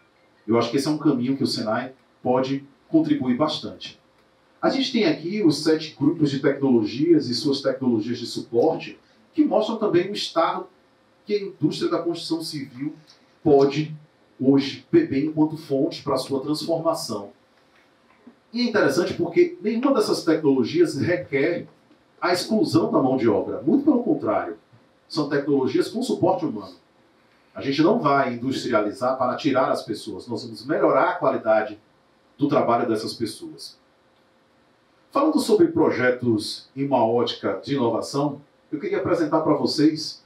Eu acho que esse é um caminho que o Senai pode contribuir bastante. A gente tem aqui os 7 grupos de tecnologias e suas tecnologias de suporte, que mostram também o estado que a indústria da construção civil pode hoje beber enquanto fonte para a sua transformação. E é interessante porque nenhuma dessas tecnologias requer a exclusão da mão de obra. Muito pelo contrário, são tecnologias com suporte humano. A gente não vai industrializar para tirar as pessoas, nós vamos melhorar a qualidade do trabalho dessas pessoas. Falando sobre projetos em uma ótica de inovação, eu queria apresentar para vocês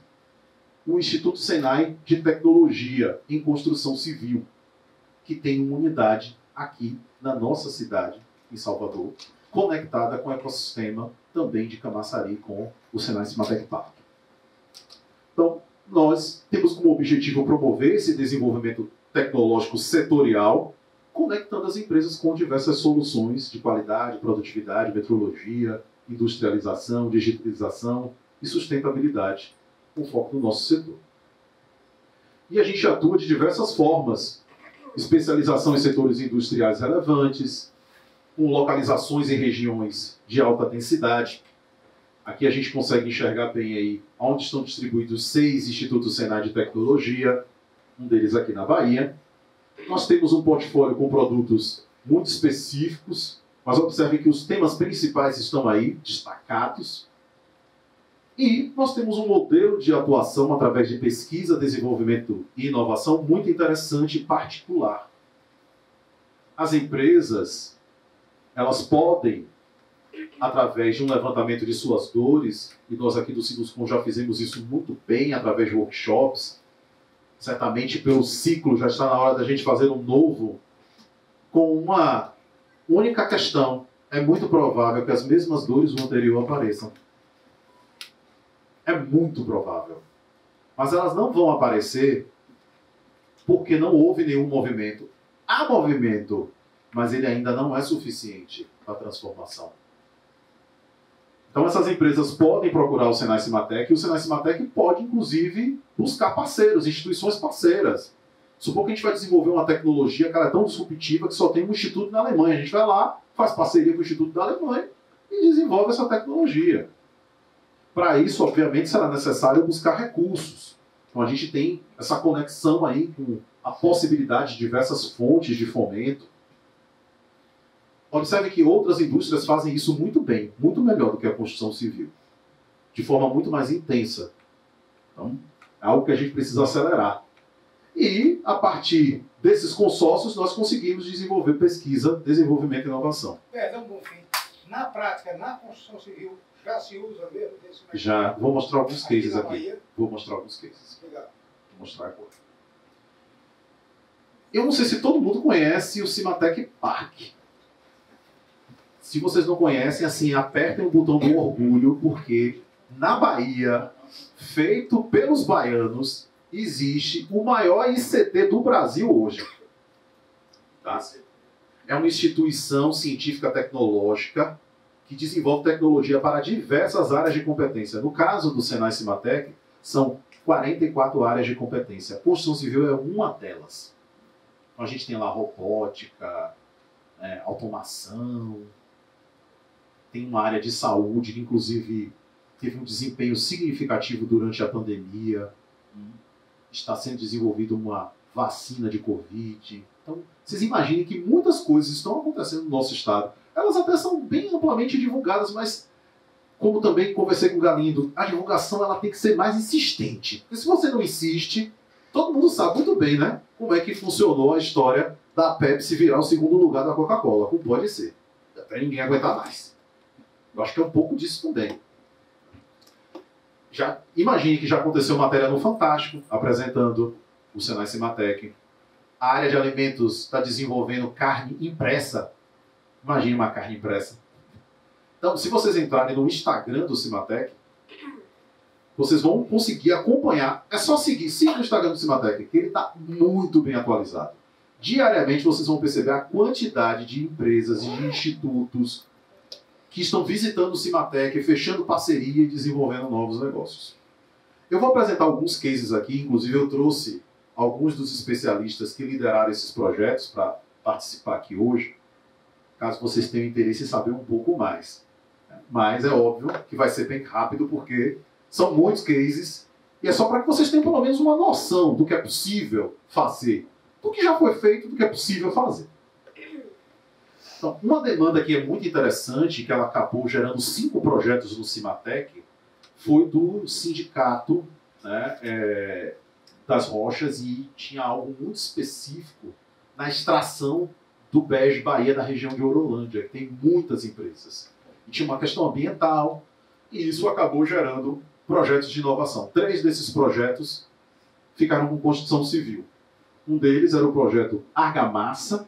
o Instituto Senai de Tecnologia em Construção Civil, que tem uma unidade aqui na nossa cidade, em Salvador, conectada com o ecossistema também de Camaçari, com o Senai Cimatec Park. Então, nós temos como objetivo promover esse desenvolvimento tecnológico setorial, conectando as empresas com diversas soluções de qualidade, produtividade, metrologia, industrialização, digitalização e sustentabilidade, com foco no nosso setor. E a gente atua de diversas formas. Especialização em setores industriais relevantes, com localizações em regiões de alta densidade. Aqui a gente consegue enxergar bem aí onde estão distribuídos 6 institutos Senai de Tecnologia, um deles aqui na Bahia. Nós temos um portfólio com produtos muito específicos, mas observem que os temas principais estão aí, destacados. E nós temos um modelo de atuação através de pesquisa, desenvolvimento e inovação muito interessante e particular. As empresas, elas podem, através de um levantamento de suas dores, e nós aqui do Sinuscom já fizemos isso muito bem através de workshops, certamente pelo ciclo já está na hora da gente fazer um novo, com uma única questão. É muito provável que as mesmas dores do anterior apareçam. É muito provável. Mas elas não vão aparecer porque não houve nenhum movimento. Há movimento, mas ele ainda não é suficiente para a transformação. Então essas empresas podem procurar o Senai Cimatec e o Senai Cimatec pode, inclusive, buscar parceiros, instituições parceiras. Supor que a gente vai desenvolver uma tecnologia que ela é tão disruptiva que só tem um instituto na Alemanha. A gente vai lá, faz parceria com o instituto da Alemanha e desenvolve essa tecnologia. Para isso, obviamente, será necessário buscar recursos. Então a gente tem essa conexão aí com a possibilidade de diversas fontes de fomento. Observe que outras indústrias fazem isso muito bem, muito melhor do que a construção civil, de forma muito mais intensa. Então, é algo que a gente precisa acelerar. E, a partir desses consórcios, nós conseguimos desenvolver pesquisa, desenvolvimento e inovação. Perdão, Bonfim. Na prática, na construção civil, já se usa mesmo desse método? Já, vou mostrar alguns cases aqui. Bahia. Vou mostrar alguns cases. Obrigado. Vou mostrar agora. Eu não sei se todo mundo conhece o Cimatec Park. Se vocês não conhecem, assim, apertem o botão do orgulho, porque na Bahia, feito pelos baianos, existe o maior ICT do Brasil hoje. Tá? É uma instituição científica tecnológica que desenvolve tecnologia para diversas áreas de competência. No caso do Senai Cimatec, são 44 áreas de competência. A construção civil é uma delas. Então a gente tem lá robótica, automação, tem uma área de saúde que inclusive teve um desempenho significativo durante a pandemia. Está sendo desenvolvida uma vacina de Covid. Então, vocês imaginem que muitas coisas estão acontecendo no nosso estado. Elas até são bem amplamente divulgadas, mas, como também conversei com o Galindo, a divulgação ela tem que ser mais insistente. Porque se você não insiste, todo mundo sabe muito bem, né? Como é que funcionou a história da Pepsi virar o segundo lugar da Coca-Cola. Como pode ser. Até ninguém aguentar mais. Eu acho que é um pouco disso também. Imagine que já aconteceu matéria no Fantástico, apresentando o Senai Cimatec. A área de alimentos está desenvolvendo carne impressa. Imagine uma carne impressa. Então, se vocês entrarem no Instagram do Cimatec, vocês vão conseguir acompanhar. É só seguir. Siga o Instagram do Cimatec, que ele está muito bem atualizado. Diariamente vocês vão perceber a quantidade de empresas e de institutos que estão visitando o Cimatec, fechando parceria e desenvolvendo novos negócios. Eu vou apresentar alguns cases aqui, inclusive eu trouxe alguns dos especialistas que lideraram esses projetos para participar aqui hoje, caso vocês tenham interesse em saber um pouco mais. Mas é óbvio que vai ser bem rápido, porque são muitos cases, e é só para que vocês tenham pelo menos uma noção do que é possível fazer, do que já foi feito, do que é possível fazer. Então, uma demanda que é muito interessante, que ela acabou gerando 5 projetos no Cimatec, foi do sindicato, né, das rochas, e tinha algo muito específico na extração do Bege Bahia da região de Orolândia, que tem muitas empresas. E tinha uma questão ambiental, e isso acabou gerando projetos de inovação. 3 desses projetos ficaram com construção civil. Um deles era o projeto Argamassa,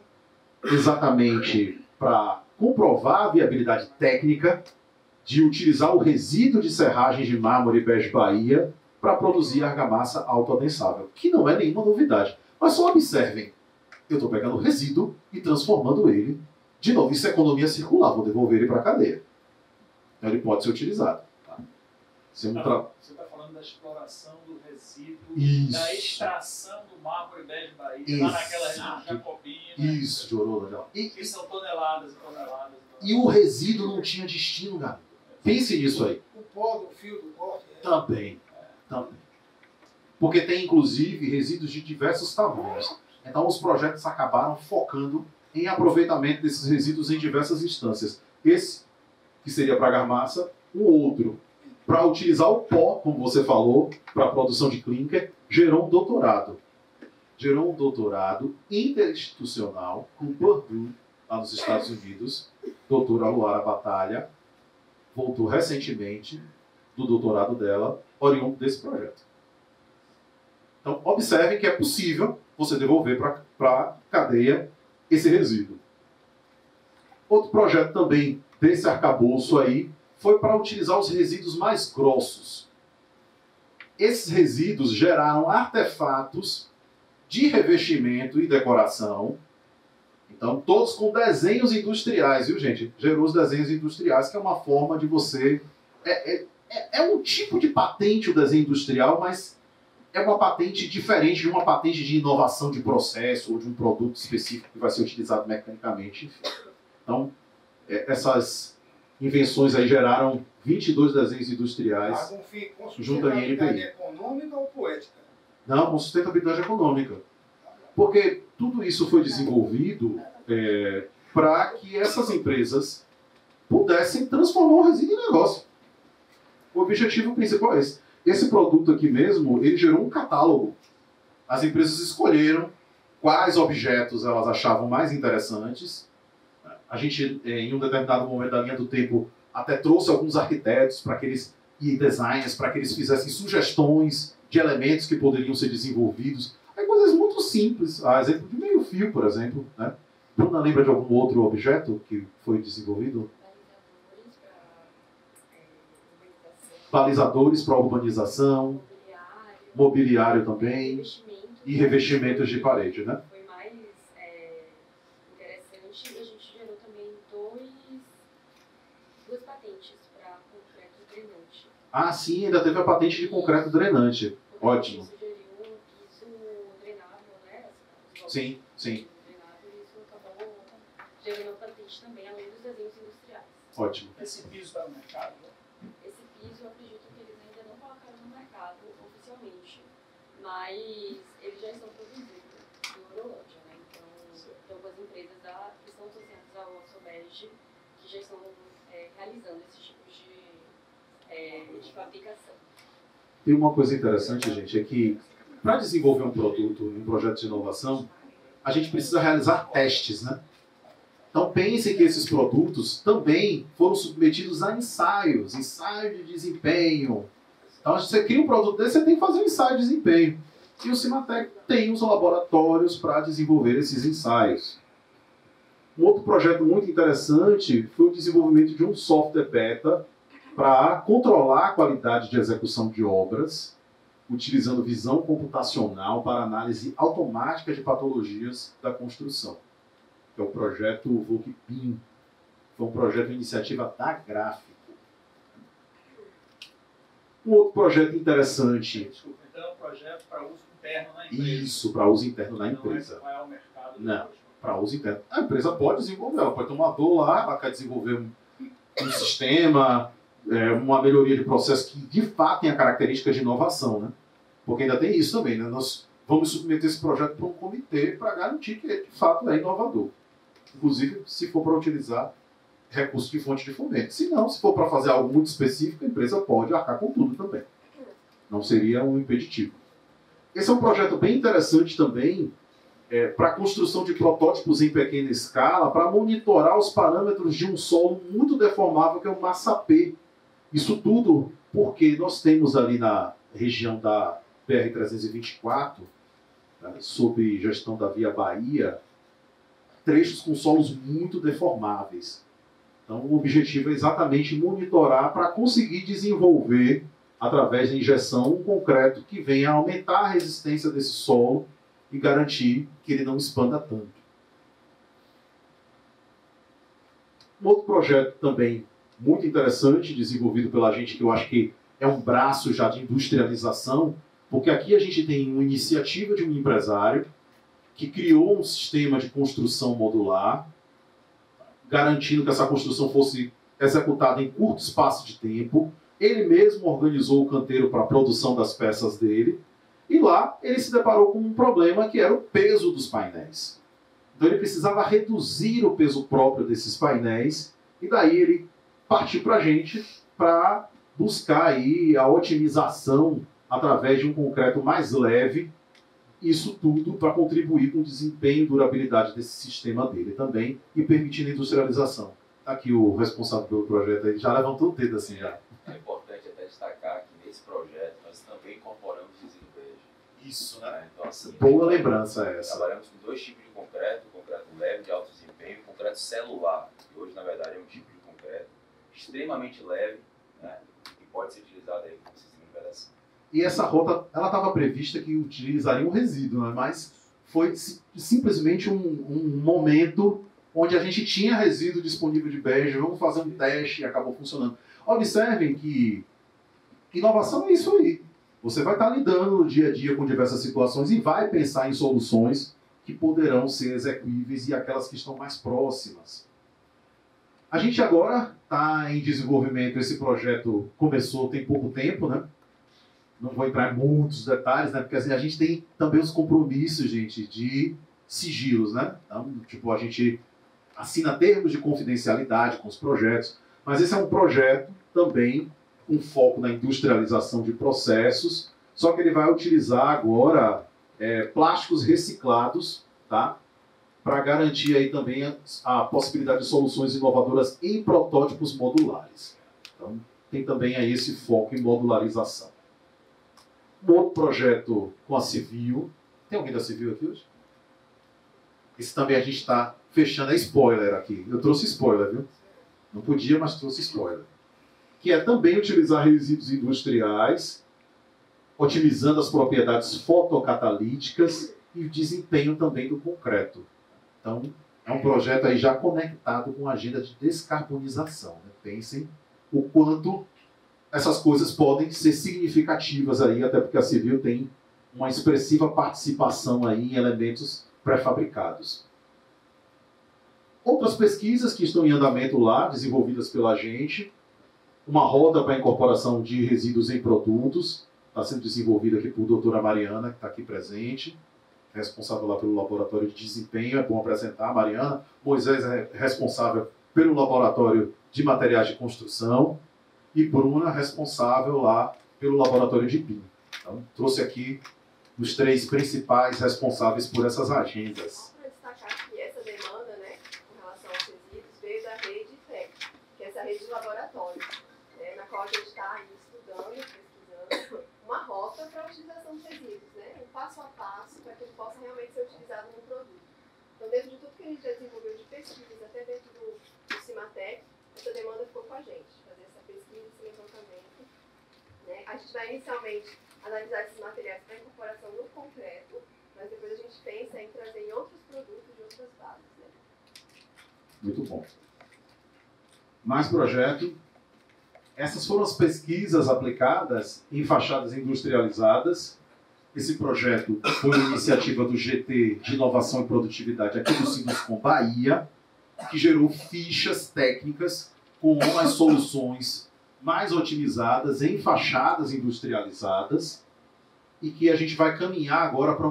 exatamente para comprovar a viabilidade técnica de utilizar o resíduo de serragem de mármore Bege Bahia para produzir argamassa autoadensável, que não é nenhuma novidade. Mas só observem, eu estou pegando o resíduo e transformando ele de novo. Isso é economia circular, vou devolver ele para a cadeia. Então ele pode ser utilizado. Tá? Você está falando da exploração do resíduo, isso, da extração do mármore Bege Bahia, exato, lá naquela região de Jacobina. Isso, de Orolândia. Que são toneladas e toneladas. E o resíduo não tinha destino, galera. Pense nisso aí. O pó do fio do corte. Também. Porque tem, inclusive, resíduos de diversos tamanhos. Então, os projetos acabaram focando em aproveitamento desses resíduos em diversas instâncias. Esse, que seria para argamassa, o outro, para utilizar o pó, como você falou, para a produção de clinker, gerou um doutorado. Gerou um doutorado interinstitucional com Purdue, lá nos Estados Unidos. Doutora Luara Batalha voltou recentemente do doutorado dela, oriundo desse projeto. Então, observem que é possível você devolver para a cadeia esse resíduo. Outro projeto também desse arcabouço aí foi para utilizar os resíduos mais grossos. Esses resíduos geraram artefatos de revestimento e decoração. Então, todos com desenhos industriais, viu, gente? Gerou os desenhos industriais, que é uma forma de você É um tipo de patente o desenho industrial, mas é uma patente diferente de uma patente de inovação de processo ou de um produto específico que vai ser utilizado mecanicamente. Enfim. Então, essas invenções aí geraram 22 desenhos industriais Com junto à sustentabilidade INPI. econômica ou poética? Não, com sustentabilidade econômica. Porque tudo isso foi desenvolvido para que essas empresas pudessem transformar o resíduo em negócio. O objetivo principal é esse. Esse produto aqui mesmo, ele gerou um catálogo. As empresas escolheram quais objetos elas achavam mais interessantes. A gente, em um determinado momento da linha do tempo, até trouxe alguns arquitetos e designers para que eles fizessem sugestões de elementos que poderiam ser desenvolvidos. Aí coisas muito simples, a exemplo de meio-fio, por exemplo. Né? Bruna lembra de algum outro objeto que foi desenvolvido? Balizadores para urbanização, mobiliário também, e revestimentos de parede, né? Foi mais interessante e a gente gerou também duas patentes para concreto drenante. Ah, sim, ainda teve a patente de concreto drenante. Ótimo. A gente sugeriu um piso drenável, né? Sim, sim. Drenável, e isso acabou gerando patente também, além dos desenhos industriais. Ótimo. Esse piso está no mercado? Esse piso, eu acredito que eles ainda não colocaram no mercado oficialmente, mas eles já estão produzindo em Horolândia, né? Então, tem algumas empresas que estão associadas ao Osobege que já estão realizando esses tipos de fabricação. Tem uma coisa interessante, gente, é que para desenvolver um produto, um projeto de inovação, a gente precisa realizar testes, né? Então pensem que esses produtos também foram submetidos a ensaios de desempenho. Então você cria um produto desse, você tem que fazer um ensaio de desempenho. E o Cimatec tem os laboratórios para desenvolver esses ensaios. Um outro projeto muito interessante foi o desenvolvimento de um software beta para controlar a qualidade de execução de obras, utilizando visão computacional para análise automática de patologias da construção. Que é o projeto VOCPIM. Foi um projeto de iniciativa da Gráfico. Um outro projeto interessante. Desculpa, então é um projeto para uso interno na empresa. Isso, para uso interno na empresa. Não é ao mercado. Não, para uso interno. A empresa pode desenvolver, ela pode ter uma dor lá, ela quer desenvolver um sistema, uma melhoria de processo que de fato tem a característica de inovação, né? Porque ainda tem isso também, né? Nós vamos submeter esse projeto para um comitê para garantir que de fato é inovador. Inclusive, se for para utilizar recursos de fonte de fomento. Se não, se for para fazer algo muito específico, a empresa pode arcar com tudo também. Não seria um impeditivo. Esse é um projeto bem interessante também para a construção de protótipos em pequena escala, para monitorar os parâmetros de um solo muito deformável, que é o massapê. Isso tudo porque nós temos ali na região da BR-324, sob gestão da Via Bahia, trechos com solos muito deformáveis. Então, o objetivo é exatamente monitorar para conseguir desenvolver, através da injeção, um concreto que venha a aumentar a resistência desse solo e garantir que ele não expanda tanto. Um outro projeto também muito interessante, desenvolvido pela gente, que eu acho que é um braço já de industrialização, porque aqui a gente tem uma iniciativa de um empresário que criou um sistema de construção modular, garantindo que essa construção fosse executada em curto espaço de tempo. Ele mesmo organizou o canteiro para a produção das peças dele, e lá ele se deparou com um problema que era o peso dos painéis. Então ele precisava reduzir o peso próprio desses painéis, e daí ele partiu para a gente para buscar aí a otimização através de um concreto mais leve. Isso tudo para contribuir com o desempenho e durabilidade desse sistema dele também e permitindo a industrialização. Aqui o responsável pelo projeto aí já levantou o dedo assim já. É importante até destacar que nesse projeto nós também incorporamos desempenho. Isso, né? Então, assim, Boa lembrança essa. trabalhamos com dois tipos de concreto, concreto leve de alto desempenho e concreto celular, que hoje na verdade é um tipo de concreto extremamente leve, né, e pode ser utilizado aí como sistema de vedação. E essa rota, ela estava prevista que utilizaria um resíduo, né? Mas foi simplesmente um momento onde a gente tinha resíduo disponível de bege, vamos fazer um teste e acabou funcionando. Observem que inovação é isso aí. Você vai estar lidando no dia a dia com diversas situações e vai pensar em soluções que poderão ser execuíveis e aquelas que estão mais próximas. A gente agora está em desenvolvimento, esse projeto começou tem pouco tempo, né? Não vou entrar em muitos detalhes, né? Porque assim, a gente tem também os compromissos, gente, de sigilos, né? Então, tipo, a gente assina termos de confidencialidade com os projetos, mas esse é um projeto também com foco na industrialização de processos, só que ele vai utilizar agora plásticos reciclados, tá? Para garantir aí também a possibilidade de soluções inovadoras em protótipos modulares. Então, tem também aí esse foco em modularização. Um outro projeto com a Civil. Tem alguém da Civil aqui hoje? Esse também a gente está fechando, é spoiler aqui. Eu trouxe spoiler, viu? Não podia, mas trouxe spoiler. Que é também utilizar resíduos industriais, otimizando as propriedades fotocatalíticas e o desempenho também do concreto. Então, é um projeto aí já conectado com a agenda de descarbonização. Né? Pensem o quanto essas coisas podem ser significativas aí, até porque a Civil tem uma expressiva participação aí em elementos pré-fabricados. Outras pesquisas que estão em andamento lá, desenvolvidas pela gente, uma roda para a incorporação de resíduos em produtos, está sendo desenvolvida aqui por doutora Mariana, que está aqui presente, responsável lá pelo laboratório de desempenho, é bom apresentar a Mariana. Moisés é responsável pelo laboratório de materiais de construção e Bruna responsável lá pelo laboratório de BIM. Então, trouxe aqui os três principais responsáveis por essas agendas. Só para destacar que essa demanda, né, com relação aos resíduos, veio da rede TEC, que é essa rede de laboratórios, na qual a gente está estudando, pesquisando, uma rota para a utilização dos resíduos, né, um passo a passo para que ele possa realmente ser utilizado no produto. Então, dentro de tudo que a gente já desenvolveu de pesquisas, até dentro do Cimatec, essa demanda ficou com a gente, fazer essa pesquisa, esse levantamento. Né? A gente vai inicialmente analisar esses materiais para incorporação no concreto, mas depois a gente pensa em trazer em outros produtos de outras bases. Né? Muito bom. Mais projeto. Essas foram as pesquisas aplicadas em fachadas industrializadas. Esse projeto foi uma iniciativa do GT de Inovação e Produtividade aqui do Sinduscom Bahia, que gerou fichas técnicas com as soluções mais otimizadas em fachadas industrializadas e que a gente vai caminhar agora para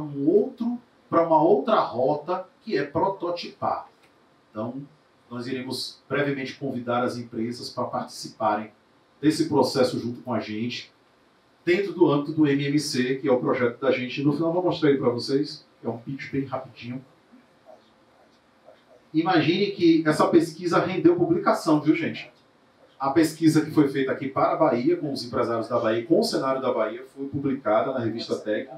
uma outra rota, que é prototipar. Então, nós iremos brevemente convidar as empresas para participarem desse processo junto com a gente, dentro do âmbito do MMC, que é o projeto da gente. No final eu vou mostrar ele para vocês, é um pitch bem rapidinho. Imagine que essa pesquisa rendeu publicação, viu, gente? A pesquisa que foi feita aqui para a Bahia, com os empresários da Bahia, com o cenário da Bahia, foi publicada na revista Tec.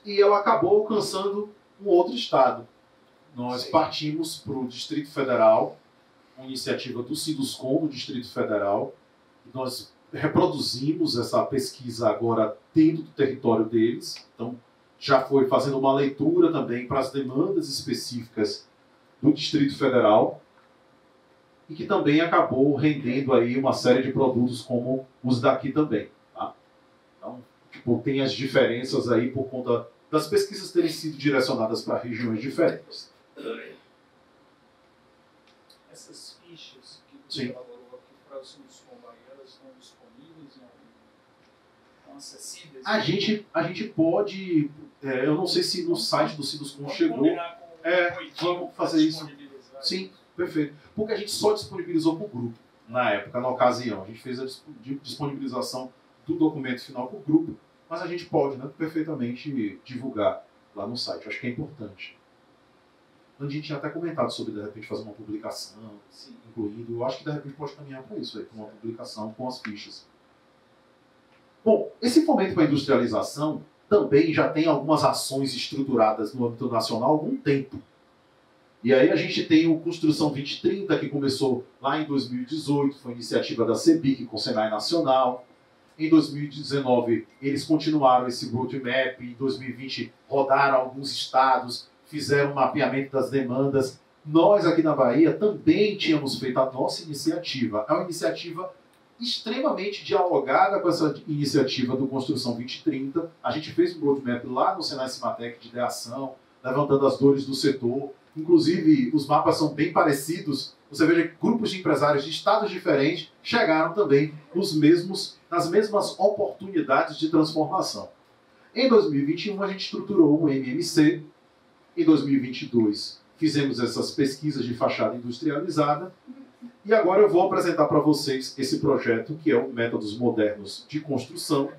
E ela acabou alcançando um outro estado. Nós partimos para o Distrito Federal, uma iniciativa do Sinduscom, do Distrito Federal. Nós reproduzimos essa pesquisa agora dentro do território deles. Então, já foi fazendo uma leitura também para as demandas específicas do Distrito Federal e que também acabou rendendo aí uma série de produtos como os daqui também. Tá? Então, tipo, tem as diferenças aí por conta das pesquisas terem sido direcionadas para regiões diferentes. Essas fichas que você elaborou aqui para o Sinduscom Bahia, elas estão disponíveis? Estão acessíveis? A gente pode... eu não sei se no site do Sinduscom chegou. Vamos fazer isso. Sim, perfeito. Porque a gente só disponibilizou para o grupo, na época, na ocasião. A gente fez a disponibilização do documento final para o grupo, mas a gente pode, né, perfeitamente divulgar lá no site. Eu acho que é importante. A gente tinha até comentado sobre, de repente, fazer uma publicação, assim, incluindo. Eu acho que, de repente, pode caminhar para isso, para uma publicação com as fichas. Bom, esse fomento para a industrialização também já tem algumas ações estruturadas no âmbito nacional há algum tempo. E aí a gente tem o Construção 2030, que começou lá em 2018, foi iniciativa da CEBIC com o Senai Nacional. Em 2019, eles continuaram esse roadmap. Em 2020, rodaram alguns estados, fizeram um mapeamento das demandas nós aqui na Bahia também tínhamos feito a nossa iniciativa. É uma iniciativa extremamente dialogada com essa iniciativa do Construção 2030. A gente fez um roadmap lá no Senai Cimatec de ideação, levantando as dores do setor. Inclusive, os mapas são bem parecidos. Você veja que grupos de empresários de estados diferentes chegaram também nas mesmas oportunidades de transformação. Em 2021, a gente estruturou um MMC. Em 2022, fizemos essas pesquisas de fachada industrializada. E agora eu vou apresentar para vocês esse projeto, que é o Métodos Modernos de Construção,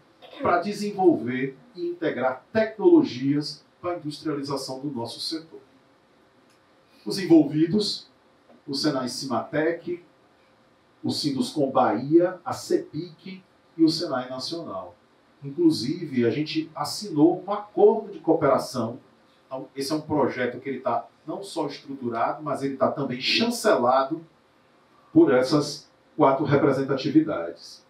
para desenvolver e integrar tecnologias para a industrialização do nosso setor. Os envolvidos, o Senai Cimatec, o Sinduscom Bahia, a CEPIC e o Senai Nacional. Inclusive, a gente assinou um acordo de cooperação. Então, esse é um projeto que ele está não só estruturado, mas ele está também chancelado por essas 4 representatividades.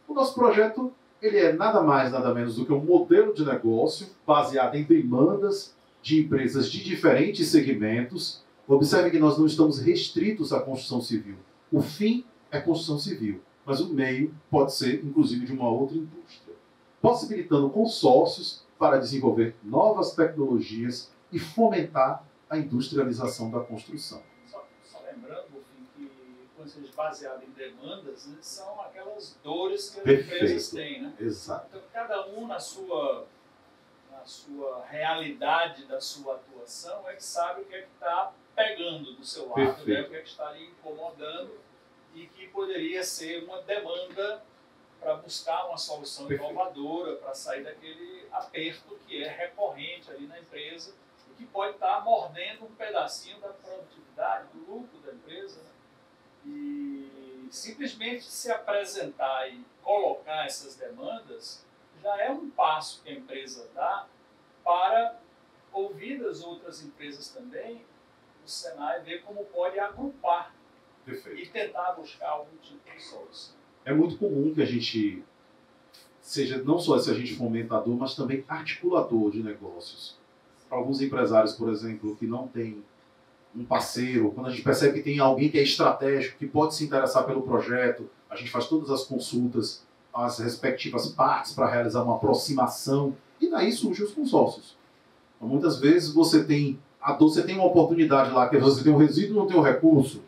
O nosso projeto ele é nada mais, nada menos do que um modelo de negócio baseado em demandas de empresas de diferentes segmentos. Observe que nós não estamos restritos à construção civil. O fim é construção civil, mas o meio pode ser, inclusive, de uma outra indústria, possibilitando consórcios para desenvolver novas tecnologias e fomentar a industrialização da construção. Só lembrando, que quando seja baseado em demandas, né, são aquelas dores que as empresas têm, né? Exato. Então, cada um na sua realidade da sua atuação é que sabe o que é que está pegando do seu lado, né? O que é que está lhe incomodando e que poderia ser uma demanda para buscar uma solução inovadora, para sair daquele aperto que é recorrente ali na empresa e que pode estar mordendo um pedacinho da produtividade, do lucro da empresa, né? E simplesmente se apresentar e colocar essas demandas já é um passo que a empresa dá para, ouvidas outras empresas também, o Senai ver como pode agrupar e tentar buscar algum tipo de solução. É muito comum que a gente seja não só esse agente fomentador, mas também articulador de negócios. Para alguns empresários, por exemplo, que não tem um parceiro, quando a gente percebe que tem alguém que é estratégico, que pode se interessar pelo projeto, a gente faz todas as consultas às respectivas partes para realizar uma aproximação, e daí surgem os consórcios. Então, muitas vezes você tem uma oportunidade lá, que você tem um resíduo e não tem um recurso.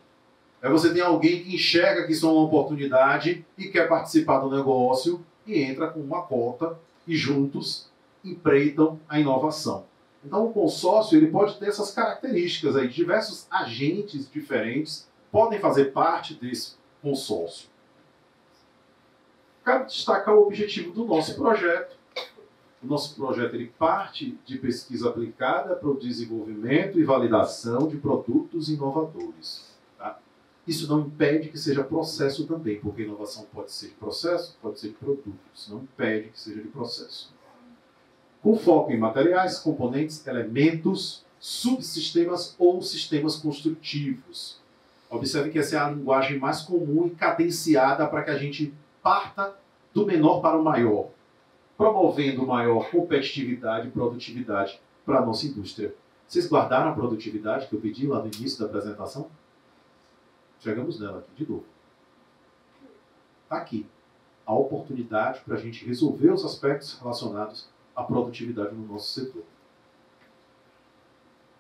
Aí você tem alguém que enxerga que isso é uma oportunidade e quer participar do negócio e entra com uma cota e juntos empreitam a inovação. Então o consórcio ele pode ter essas características aí, diversos agentes diferentes podem fazer parte desse consórcio. Quero destacar o objetivo do nosso projeto. O nosso projeto ele parte de pesquisa aplicada para o desenvolvimento e validação de produtos inovadores. Tá? Isso não impede que seja processo também, porque inovação pode ser de processo, pode ser de produto. Isso não impede que seja de processo. Com foco em materiais, componentes, elementos, subsistemas ou sistemas construtivos. Observe que essa é a linguagem mais comum e cadenciada para que a gente parta do menor para o maior, promovendo maior competitividade e produtividade para a nossa indústria. Vocês guardaram a produtividade que eu pedi lá no início da apresentação? Chegamos nela aqui de novo. Está aqui a oportunidade para a gente resolver os aspectos relacionados à produtividade no nosso setor.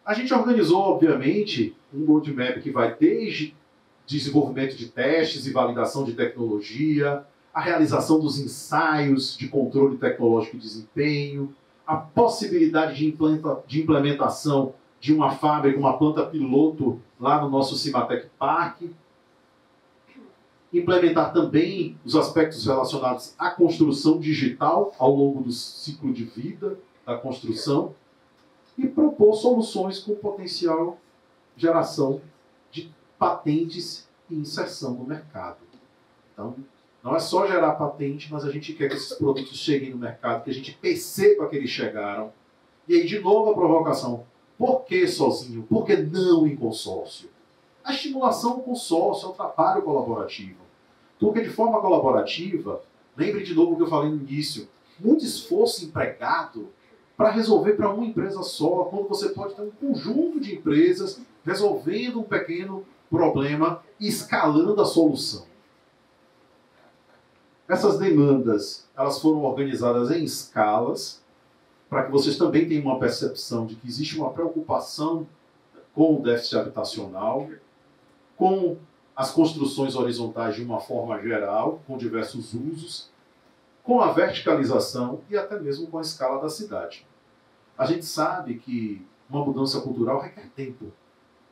A gente organizou, obviamente, um roadmap que vai desde desenvolvimento de testes e validação de tecnologia, a realização dos ensaios de controle tecnológico e desempenho, a possibilidade de implementação de uma fábrica, uma planta piloto lá no nosso Cimatec Park, implementar também os aspectos relacionados à construção digital ao longo do ciclo de vida da construção e propor soluções com potencial geração de patentes e inserção no mercado. Então, não é só gerar patente, mas a gente quer que esses produtos cheguem no mercado, que a gente perceba que eles chegaram. E aí, de novo, a provocação. Por que sozinho? Por que não em consórcio? A estimulação do consórcio é o trabalho colaborativo. Porque de forma colaborativa, lembre de novo o que eu falei no início, muito esforço empregado para resolver para uma empresa só, quando você pode ter um conjunto de empresas resolvendo um pequeno problema e escalando a solução. Essas demandas, elas foram organizadas em escalas, para que vocês também tenham uma percepção de que existe uma preocupação com o déficit habitacional, com as construções horizontais de uma forma geral, com diversos usos, com a verticalização e até mesmo com a escala da cidade. A gente sabe que uma mudança cultural requer tempo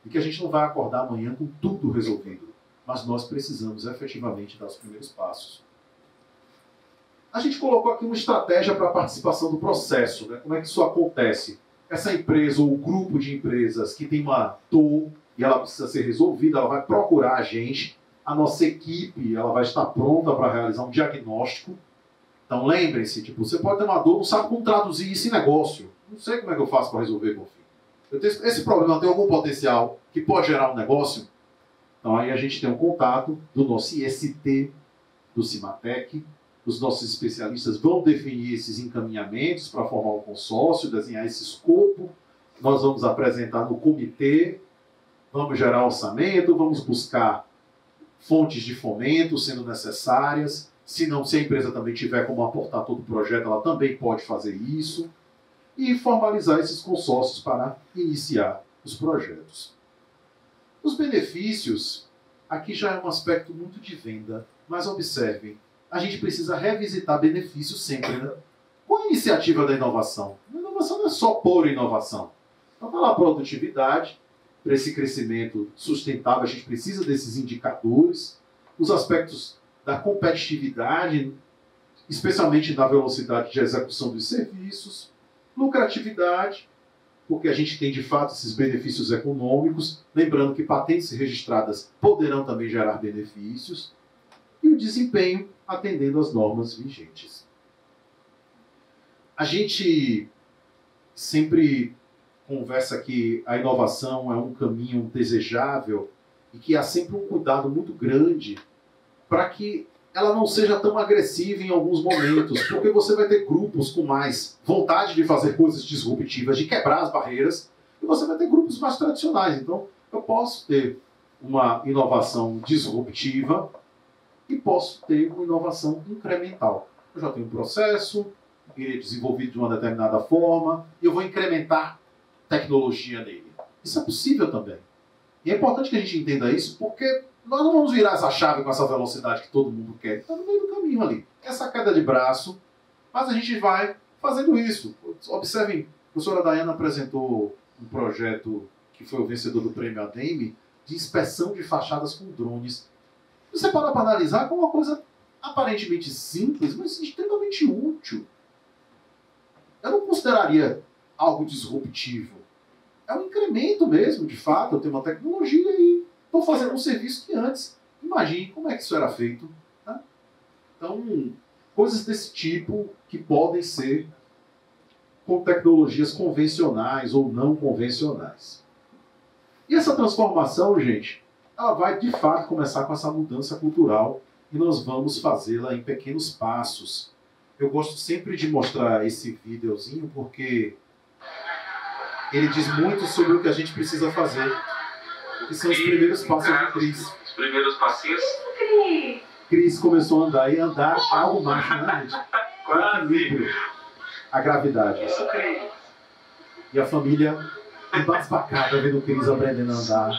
e que a gente não vai acordar amanhã com tudo resolvido, mas nós precisamos efetivamente dar os primeiros passos. A gente colocou aqui uma estratégia para a participação do processo, né? Como é que isso acontece? Essa empresa ou grupo de empresas que tem uma dor e ela precisa ser resolvida, ela vai procurar a gente, a nossa equipe ela vai estar pronta para realizar um diagnóstico. Então lembrem-se, tipo, você pode ter uma dor, não sabe como traduzir isso em negócio. Não sei como é que eu faço para resolver, meu filho. Esse problema tem algum potencial que pode gerar um negócio? Então aí a gente tem um contato do nosso IST, do Cimatec. Os nossos especialistas vão definir esses encaminhamentos para formar um consórcio, desenhar esse escopo. Nós vamos apresentar no comitê, vamos gerar orçamento, vamos buscar fontes de fomento sendo necessárias. Se a empresa também tiver como aportar todo o projeto, ela também pode fazer isso. E formalizar esses consórcios para iniciar os projetos. Os benefícios, aqui já é um aspecto muito de venda, mas observem, a gente precisa revisitar benefícios sempre, né? Qual a iniciativa da inovação? A inovação não é só por inovação. Então, para a produtividade, para esse crescimento sustentável, a gente precisa desses indicadores, os aspectos da competitividade, especialmente da velocidade de execução dos serviços, lucratividade, porque a gente tem de fato esses benefícios econômicos, lembrando que patentes registradas poderão também gerar benefícios, e o desempenho atendendo às normas vigentes. A gente sempre conversa que a inovação é um caminho desejável e que há sempre um cuidado muito grande para que ela não seja tão agressiva em alguns momentos, porque você vai ter grupos com mais vontade de fazer coisas disruptivas, de quebrar as barreiras, e você vai ter grupos mais tradicionais. Então, eu posso ter uma inovação disruptiva e posso ter uma inovação incremental. Eu já tenho um processo, ele é desenvolvido de uma determinada forma, e eu vou incrementar tecnologia nele. Isso é possível também. E é importante que a gente entenda isso, porque nós não vamos virar essa chave com essa velocidade que todo mundo quer. Está no meio do caminho ali. Essa queda de braço, mas a gente vai fazendo isso. Observem, a professora Dayana apresentou um projeto que foi o vencedor do prêmio ADEME, de inspeção de fachadas com drones. Você para analisar como uma coisa aparentemente simples, mas extremamente útil. Eu não consideraria algo disruptivo. É um incremento mesmo, de fato. Eu tenho uma tecnologia e estou fazendo um serviço que antes, imagine como é que isso era feito. Tá? Então, coisas desse tipo que podem ser com tecnologias convencionais ou não convencionais. E essa transformação, gente, ela vai de fato começar com essa mudança cultural e nós vamos fazê-la em pequenos passos. Eu gosto sempre de mostrar esse videozinho porque ele diz muito sobre o que a gente precisa fazer, que são os primeiros passos do Cris. Os primeiros passinhos. Cris começou a andar e andar algo mais, né, gente? Quase. A gravidade. Isso, Cris. E a família embasbacada vendo o Cris aprendendo a andar.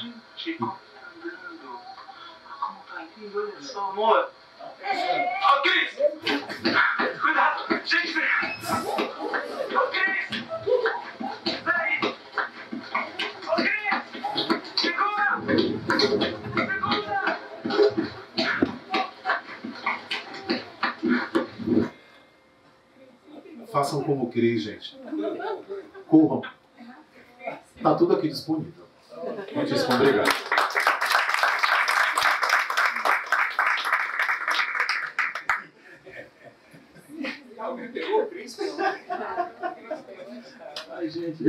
Olha só, amor. Ó, Cris! Cuidado! Gente, ô, Cris! Peraí! Ô, Cris! Segura! Segura! Façam como o Cris, gente. Corram. Tá tudo aqui disponível. Muitíssimo obrigado. Ai, gente,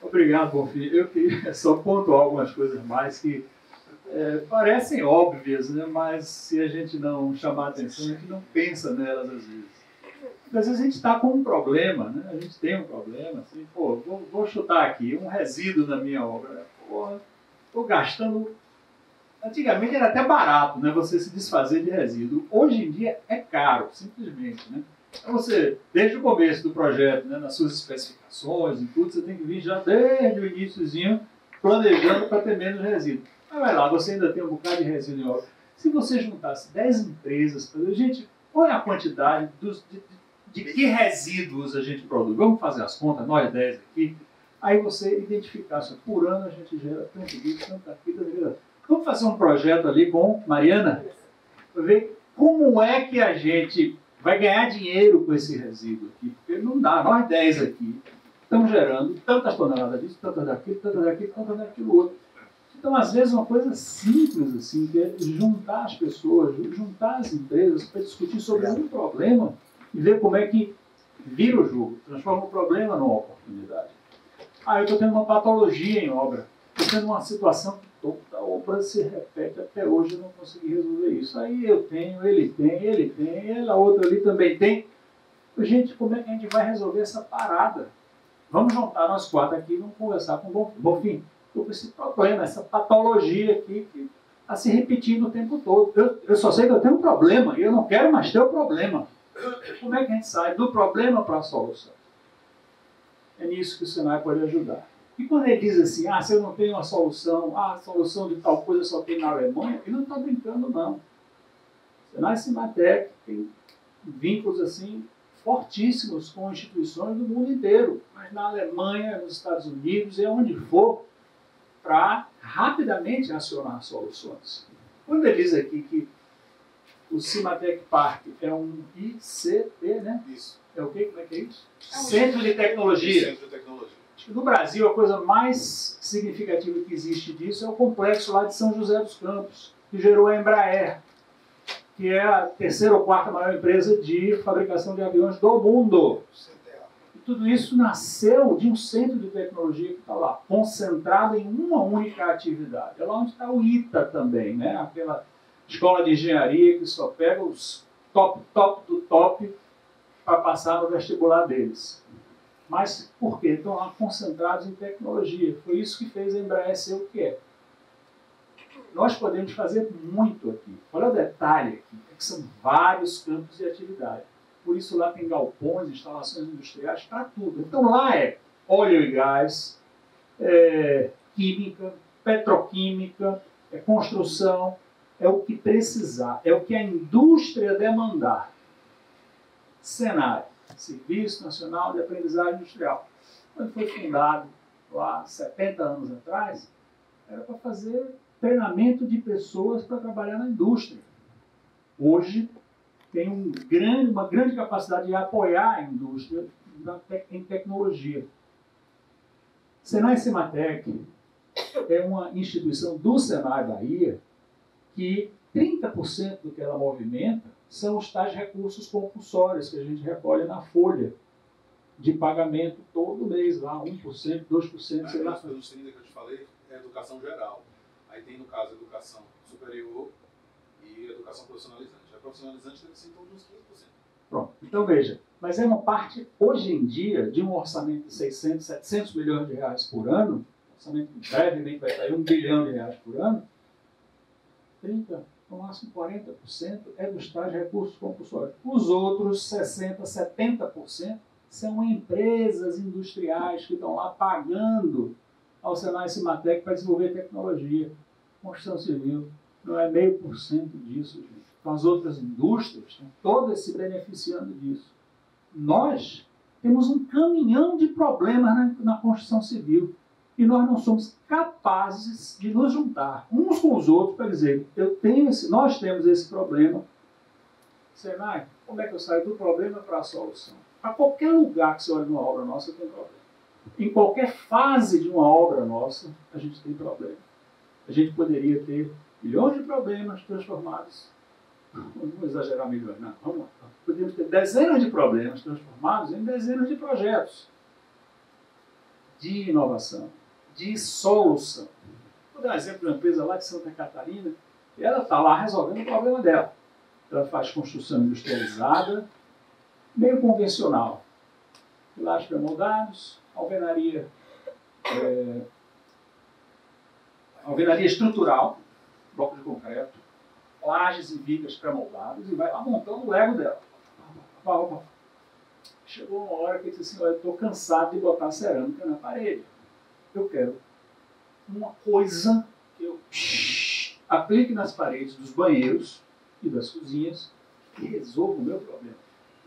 obrigado, Bonfim. Eu queria só pontuar algumas coisas mais que parecem óbvias, né? Mas se a gente não chamar a atenção, a gente não pensa nelas às vezes. Às vezes a gente está com um problema, né? A gente tem um problema, assim, pô, vou chutar aqui, um resíduo na minha obra. Né? Porra, estou gastando... Antigamente era até barato, né, você se desfazer de resíduo. Hoje em dia é caro, simplesmente. Né? Então você, desde o começo do projeto, né, nas suas especificações e tudo, você tem que vir já desde o iníciozinho planejando para ter menos resíduo. Mas vai lá, você ainda tem um bocado de resíduo em obra. Se você juntasse 10 empresas, gente, qual é a quantidade de que resíduos a gente produz? Vamos fazer as contas, nós 10 aqui. Aí você identificasse, por ano a gente gera tanto disso, tanto aquilo. Vamos fazer um projeto ali com Mariana, para ver como é que a gente vai ganhar dinheiro com esse resíduo aqui. Porque não dá, nós 10 aqui estamos gerando tantas toneladas disso, tantas daquilo, tantas daquilo outro. Então, às vezes, uma coisa simples assim, que é juntar as pessoas, juntar as empresas para discutir sobre um problema e ver como é que vira o jogo, transforma o problema numa oportunidade. Eu estou tendo uma patologia em obra, estou tendo uma situação que toda obra se repete até hoje, eu não consegui resolver isso. Aí eu tenho, ele tem, ela outra ali também tem. Gente, como é que a gente vai resolver essa parada? Vamos juntar nós 4 aqui e vamos conversar com o Bonfim. Estou com esse problema, essa patologia aqui que está se repetindo o tempo todo. Eu só sei que eu tenho um problema e eu não quero mais ter o problema. Como é que a gente sai do problema para a solução? É nisso que o Senai pode ajudar. E quando ele diz assim, se eu não tenho uma solução, a solução de tal coisa só tem na Alemanha, ele não está brincando, não. O Senai Cimatec tem vínculos assim fortíssimos com instituições do mundo inteiro, mas na Alemanha, nos Estados Unidos, onde for, para rapidamente acionar soluções. Quando ele diz aqui que o Cimatec Park é um ICT, né? Isso. É o quê? Como é que é isso? Centro de Tecnologia. Centro de Tecnologia. Acho que no Brasil a coisa mais significativa que existe disso é o complexo lá de São José dos Campos, que gerou a Embraer, que é a terceira ou quarta maior empresa de fabricação de aviões do mundo. E tudo isso nasceu de um centro de tecnologia que está lá, concentrado em uma única atividade. É lá onde está o ITA também, né? Aquela escola de engenharia que só pega os top do top para passar no vestibular deles. Mas por quê? Estão lá concentrados em tecnologia. Foi isso que fez a Embraer ser o que é. Nós podemos fazer muito aqui. Olha o detalhe aqui, é que são vários campos de atividade. Por isso lá tem galpões, instalações industriais, para tudo. Então lá é óleo e gás, química, petroquímica, construção, é o que precisar, é o que a indústria demandar. Senai, Serviço Nacional de Aprendizagem Industrial. Quando foi fundado lá 70 anos atrás, era para fazer treinamento de pessoas para trabalhar na indústria. Hoje tem uma grande capacidade de apoiar a indústria em tecnologia. Senai Cimatec é uma instituição do Senai Bahia que 30% do que ela movimenta são os tais recursos compulsórios que a gente recolhe na folha de pagamento todo mês, lá 1%, 2%, sei lá. Pelos 30 que eu te falei, é educação geral. Aí tem, no caso, educação superior e educação profissionalizante. A profissionalizante deve ser em torno de uns 15%. Pronto. Então, veja, mas é uma parte, hoje em dia, de um orçamento de 600, 700 milhões de reais por ano, orçamento que brevemente vai sair R$1 bilhão por ano, 30%, no máximo 40% é dos tais recursos compulsórios. Os outros 60%, 70% são empresas industriais que estão lá pagando ao Senai Cimatec para desenvolver tecnologia. Construção civil não é 0,5% disso, gente. Então as outras indústrias estão todas se beneficiando disso. Nós temos um caminhão de problemas na construção civil e nós não somos capazes de nos juntar uns com os outros para dizer, nós temos esse problema. Senai, como é que eu saio do problema para a solução? Para qualquer lugar que você olhe numa obra nossa, tem problema. Em qualquer fase de uma obra nossa, a gente tem problema. A gente poderia ter milhões de problemas transformados, não vou exagerar milhões, não, vamos lá. Poderíamos ter dezenas de problemas transformados em dezenas de projetos de inovação, de solução. Vou dar um exemplo de uma empresa lá de Santa Catarina, e ela está lá resolvendo o problema dela. Ela faz construção industrializada, meio convencional. Pilares pré-moldados, alvenaria alvenaria estrutural, bloco de concreto, lajes e vigas pré-moldadas, e vai lá montando o Lego dela. Chegou uma hora que ele disse assim, olha, eu estou cansado de botar cerâmica na parede. Eu quero uma coisa que eu aplique nas paredes dos banheiros e das cozinhas e resolva o meu problema.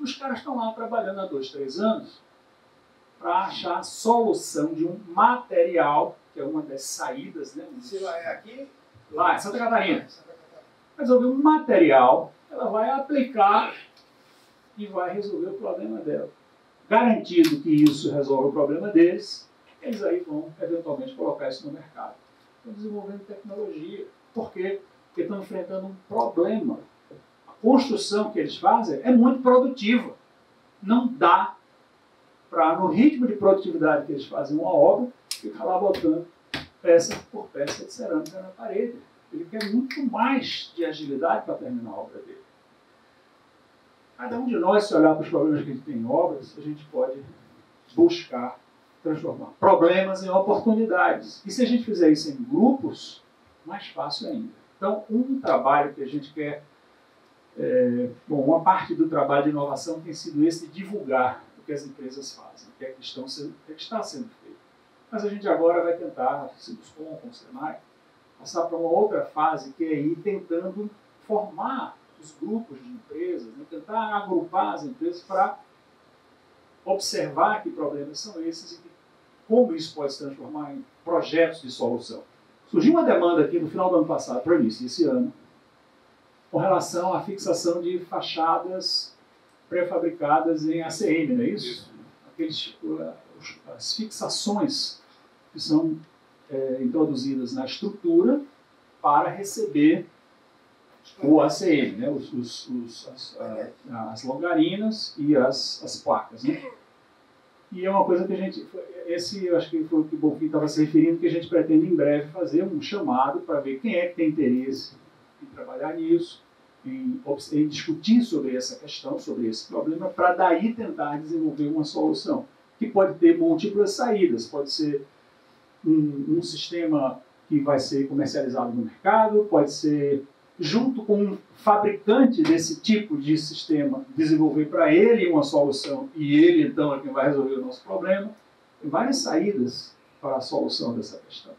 Os caras estão lá trabalhando há 2, 3 anos para achar a solução de um material, que é uma das saídas, né? Se lá é aqui, Lá, em Santa Catarina. Santa Catarina. Resolver um material, ela vai aplicar e vai resolver o problema dela. Garantido que isso resolve o problema deles, eles aí vão, eventualmente, colocar isso no mercado. Estão desenvolvendo tecnologia. Por quê? Porque estão enfrentando um problema. A construção que eles fazem é muito produtiva. Não dá para, no ritmo de produtividade que eles fazem uma obra, ficar lá botando peça por peça de cerâmica na parede. Ele quer muito mais de agilidade para terminar a obra dele. Cada um de nós, se olhar para os problemas que a gente tem em obras, a gente pode buscar transformar problemas em oportunidades. E se a gente fizer isso em grupos, mais fácil ainda. Então, um trabalho que a gente quer... uma parte do trabalho de inovação tem sido esse de divulgar o que as empresas fazem, o que é que está sendo feito. Mas a gente agora vai tentar, se buscou com o Senai, passar para uma outra fase, que é ir tentando formar os grupos de empresas, né? Tentar agrupar as empresas para observar que problemas são esses e como isso pode se transformar em projetos de solução. Surgiu uma demanda aqui no final do ano passado, para o início desse ano, com relação à fixação de fachadas pré-fabricadas em ACM, não é isso? As fixações que são introduzidas na estrutura para receber o ACM, né? As longarinas e as placas. Né? E é uma coisa que a gente... eu acho que foi o que o Bonfim estava se referindo, que a gente pretende em breve fazer um chamado para ver quem é que tem interesse em trabalhar nisso, em discutir sobre essa questão, sobre esse problema, para daí tentar desenvolver uma solução, que pode ter múltiplas saídas. Pode ser um sistema que vai ser comercializado no mercado, pode ser junto com um fabricante desse tipo de sistema, desenvolver para ele uma solução e ele então é quem vai resolver o nosso problema. Tem várias saídas para a solução dessa questão.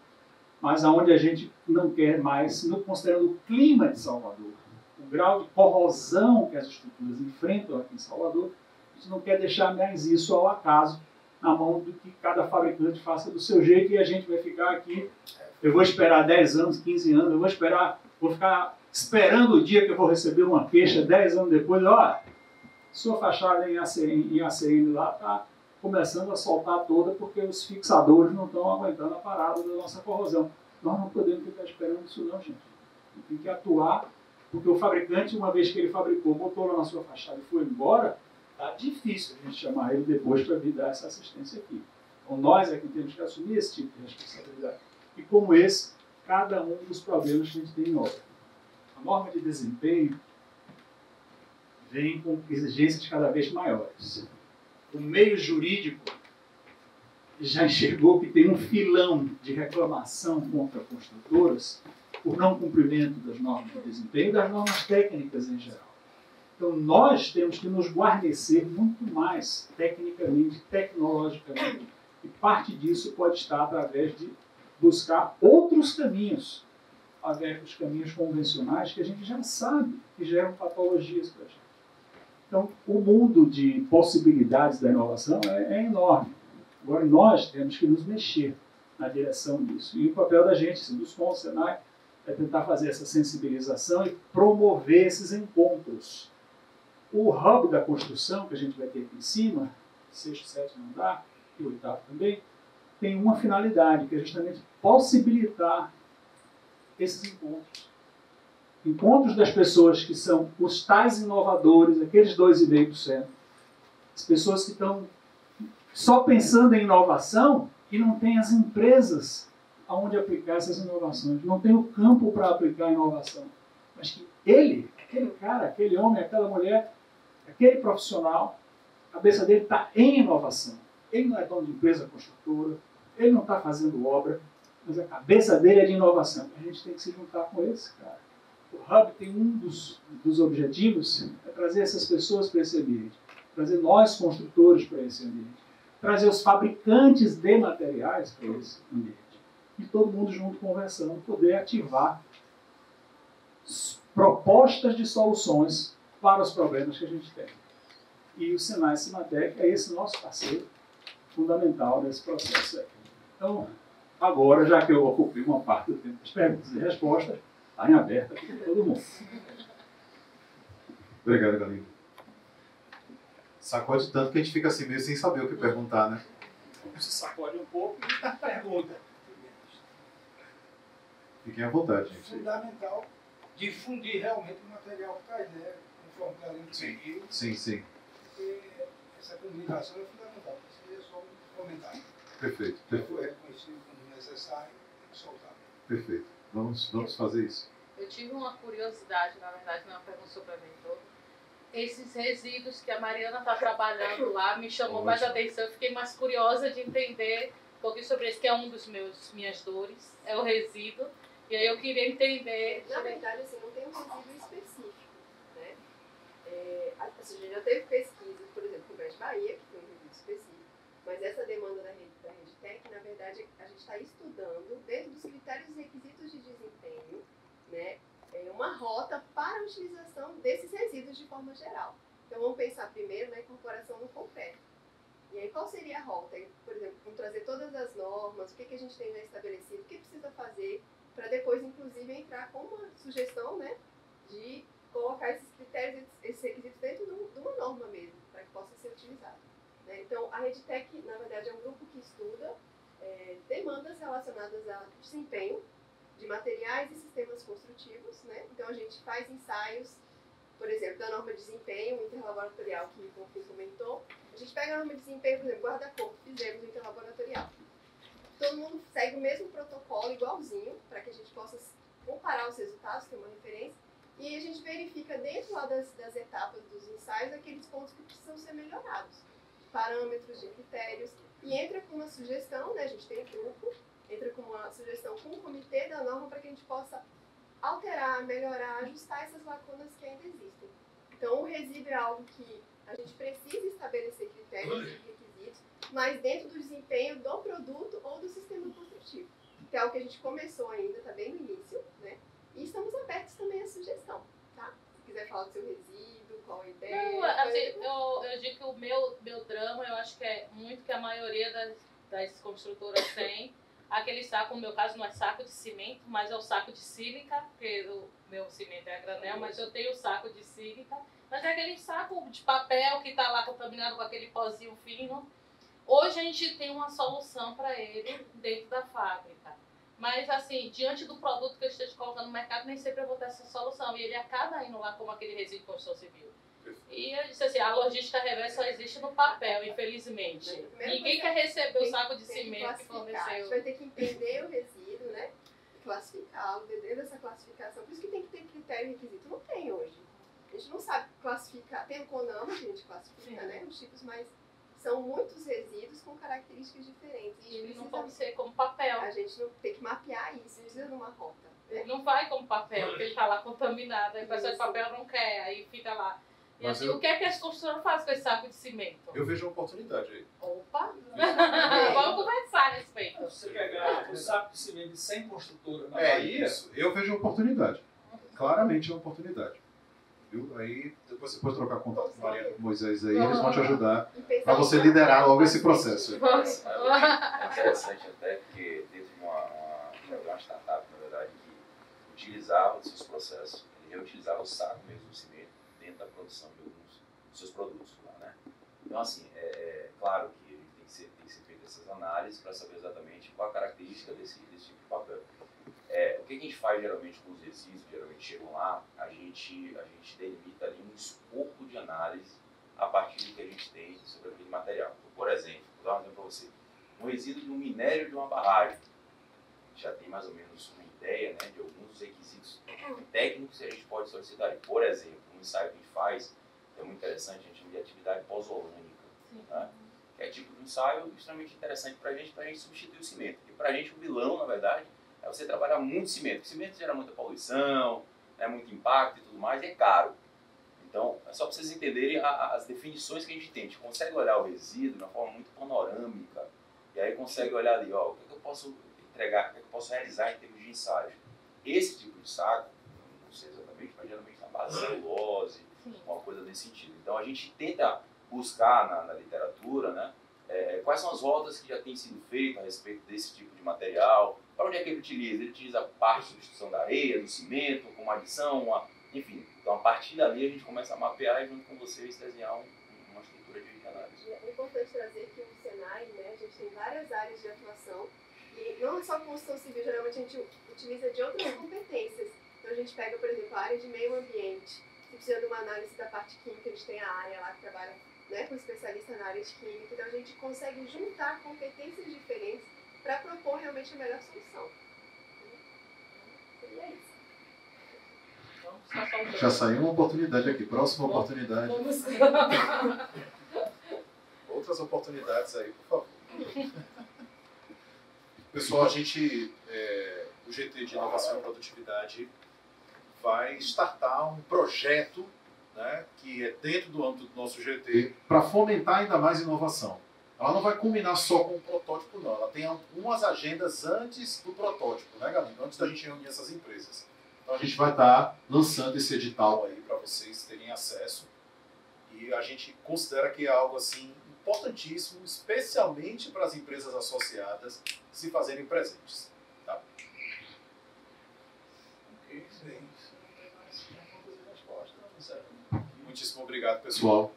Mas aonde a gente não quer mais, considerando o clima de Salvador, o grau de corrosão que as estruturas enfrentam aqui em Salvador, a gente não quer deixar mais isso ao acaso, na mão do que cada fabricante faça do seu jeito e a gente vai ficar aqui. Eu vou esperar 10 anos, 15 anos, vou ficar esperando o dia que eu vou receber uma queixa 10 anos depois. Ó, sua fachada em ACM lá está começando a soltar toda porque os fixadores não estão aguentando a parada da nossa corrosão. Nós não podemos ficar esperando isso não, gente. Tem que atuar, porque o fabricante, uma vez que ele fabricou, botou lá na sua fachada e foi embora, está difícil a gente chamar ele depois para vir dar essa assistência aqui. Então nós é que temos que assumir esse tipo de responsabilidade. E como esse, cada um dos problemas que a gente tem em obra. A norma de desempenho vem com exigências cada vez maiores. O meio jurídico já enxergou que tem um filão de reclamação contra construtoras por não cumprimento das normas de desempenho e das normas técnicas em geral. Então, nós temos que nos guarnecer muito mais tecnicamente, tecnologicamente. E parte disso pode estar através de buscar outros caminhos, ao invés dos caminhos convencionais que a gente já sabe que geram patologias para a gente. Então, o mundo de possibilidades da inovação é enorme. Agora, nós temos que nos mexer na direção disso. E o papel da gente, assim, dos CONs, Senai, é tentar fazer essa sensibilização e promover esses encontros. O hub da construção, que a gente vai ter aqui em cima, 6º, 7º andar, e o 8º também, tem uma finalidade, que é justamente possibilitar esses encontros. Encontros das pessoas que são os tais inovadores, aqueles 2,5%. As pessoas que estão só pensando em inovação e não tem as empresas aonde aplicar essas inovações. Não tem o campo para aplicar a inovação. Mas que ele, aquele cara, aquele homem, aquela mulher, aquele profissional, a cabeça dele está em inovação. Ele não é dono de empresa construtora, ele não está fazendo obra, mas a cabeça dele é de inovação. A gente tem que se juntar com esse cara. O Hub tem um dos objetivos é trazer essas pessoas para esse ambiente, trazer nós construtores para esse ambiente, trazer os fabricantes de materiais para esse ambiente. E todo mundo junto conversando, poder ativar propostas de soluções para os problemas que a gente tem. E o Senai Cimatec é esse nosso parceiro fundamental nesse processo aí. Então, agora, já que eu ocupei uma parte do tempo das perguntas e respostas, está em aberto aqui para todo mundo. Obrigado, Galindo. Sacode tanto que a gente fica assim meio sem saber o que perguntar, né? Você sacode um pouco e pergunta. Fiquem à vontade, É gente. fundamental difundir realmente o material que traz, né? Conforme o Galindo pediu, Sim, sim. porque essa comunicação é fundamental. Isso aí é só um comentário. Perfeito, Se perfeito. for reconhecido como necessário, tem que soltar. Perfeito. Vamos fazer isso. Eu tive uma curiosidade, na verdade, não é uma pergunta sobre a mentor. Esses resíduos que a Mariana está trabalhando lá me chamou mais atenção. Eu fiquei mais curiosa de entender um pouquinho sobre isso, que é um dos minhas dores, é o resíduo. E aí eu queria entender. Na verdade, assim, não tem um resíduo específico, né? Assim, a gente já teve pesquisa, por exemplo, com o Brás Bahia, que tem um resíduo específico, mas essa demanda da RedTech, na verdade, a gente está estudando, dentro dos critérios e requisitos de desempenho, né, uma rota para a utilização desses resíduos de forma geral. Então, vamos pensar primeiro na incorporação no concreto. E aí, qual seria a rota? Por exemplo, vamos trazer todas as normas, o que a gente tem já estabelecido, o que precisa fazer, para depois, inclusive, entrar com uma sugestão, né, de colocar esses critérios, esses requisitos dentro de uma norma mesmo, para que possa ser utilizado. Né? Então, a RedTech, na verdade, é um grupo que estuda demandas relacionadas a desempenho de materiais e sistemas construtivos. Né? Então, a gente faz ensaios, por exemplo, da norma de desempenho interlaboratorial que o Confim comentou. A gente pega a norma de desempenho, por exemplo, guarda-corpo, fizemos o interlaboratorial. Todo mundo segue o mesmo protocolo, igualzinho, para que a gente possa comparar os resultados, ter uma referência, e a gente verifica dentro lá das etapas dos ensaios aqueles pontos que precisam ser melhorados, parâmetros de critérios, e entra com uma sugestão, né, a gente tem um grupo, entra com uma sugestão com o comitê da norma para que a gente possa alterar, melhorar, ajustar essas lacunas que ainda existem. Então, o resíduo é algo que a gente precisa estabelecer critérios e requisitos, mas dentro do desempenho do produto ou do sistema construtivo. Que é algo que a gente começou ainda, está bem no início, né? E estamos abertos também à sugestão, tá? Se quiser falar do seu resíduo, qual a ideia... Não, assim, eu digo que o meu drama, eu acho que é muito que a maioria das construtoras tem. Aquele saco, no meu caso, não é saco de cimento, mas é o saco de sílica, porque o meu cimento é a granel, mas eu tenho o saco de sílica. Mas é aquele saco de papel que está lá contaminado com aquele pozinho fino. Hoje a gente tem uma solução para ele dentro da fábrica. Mas, assim, diante do produto que eu esteja colocando no mercado, nem sempre eu vou ter essa solução. E ele acaba indo lá como aquele resíduo de construção civil. E eu disse assim, a logística reversa só existe no papel, infelizmente. Ninguém quer receber o saco de cimento que forneceu. A gente vai ter que entender o resíduo, né? Classificá-lo, dentro dessa classificação. Por isso que tem que ter critério e requisito. Não tem hoje. A gente não sabe classificar. Tem o CONAMA que a gente classifica, né? Os tipos, mas são muitos resíduos com características diferentes. E ele não pode ser como papel. A gente não tem que mapear isso, precisa de uma rota. Né? Ele não vai como papel, porque ele está lá contaminado. Aí o pessoal de papel não quer, aí fica lá. E assim, o que é que as construtoras fazem com esse saco de cimento? Eu vejo uma oportunidade aí. Opa! Vamos conversar a respeito. Você pegar o saco de cimento de 100 construtoras na É Bahia, isso. Eu vejo uma oportunidade. Claramente é uma oportunidade. Viu? Aí depois você pode trocar contato com Mariana e com Moisés aí, eles vão te ajudar para você liderar logo esse processo. É interessante até porque teve uma startup, na verdade, que utilizava os seus processos, ele reutilizava o saco mesmo do cimento dentro da produção de alguns dos seus produtos lá, né? Então, assim, é claro que ele tem que ser feito essas análises para saber exatamente qual a característica desse tipo de papel. O que a gente faz geralmente com os resíduos, geralmente chegam lá, a gente delimita ali um escopo de análise a partir do que a gente tem sobre aquele material. Então, por exemplo, vou dar um exemplo para você. Um resíduo de um minério de uma barragem. Já tem mais ou menos uma ideia, né, de alguns requisitos técnicos que a gente pode solicitar. Por exemplo, um ensaio que a gente faz, que é muito interessante, a gente chama de atividade posolânica. Né? Que é tipo de um ensaio extremamente interessante para a gente substituir o cimento. E para a gente o vilão, na verdade, é você trabalhar muito cimento. O cimento gera muita poluição, né, muito impacto e tudo mais, e é caro. Então, é só para vocês entenderem as definições que a gente tem. A gente consegue olhar o resíduo de uma forma muito panorâmica, e aí consegue olhar ali, ó, o que eu posso entregar, o que eu posso realizar em termos de ensaio. Esse tipo de saco, não sei exatamente, mas geralmente na base de celulose, uma coisa nesse sentido. Então, a gente tenta buscar na literatura, né, quais são as rodas que já têm sido feitas a respeito desse tipo de material, para onde é que ele utiliza? Ele utiliza a parte de substituição da areia, do cimento, como adição, enfim. Então, a partir dali, a gente começa a mapear e, junto com vocês, desenhar uma estrutura de análise. É importante trazer que o Senai, né, a gente tem várias áreas de atuação, e não é só construção civil, geralmente a gente utiliza de outras competências. Então, a gente pega, por exemplo, a área de meio ambiente, se precisa de uma análise da parte química, a gente tem a área lá que trabalha, né, com especialista na área de química, então a gente consegue juntar competências diferentes para propor realmente a melhor solução. E é isso. Já saiu uma oportunidade aqui. Próxima oportunidade. Outras oportunidades aí, por favor. Pessoal, a gente, o GT de Inovação e Produtividade vai startar um projeto, né, que é dentro do âmbito do nosso GT para fomentar ainda mais inovação. Ela não vai culminar só com o protótipo, não. Ela tem algumas agendas antes do protótipo, né, galera? Antes da gente reunir essas empresas. Então a gente vai estar lançando esse edital aí para vocês terem acesso. E a gente considera que é algo assim importantíssimo, especialmente para as empresas associadas se fazerem presentes. Tá? Ok, muitíssimo obrigado, pessoal.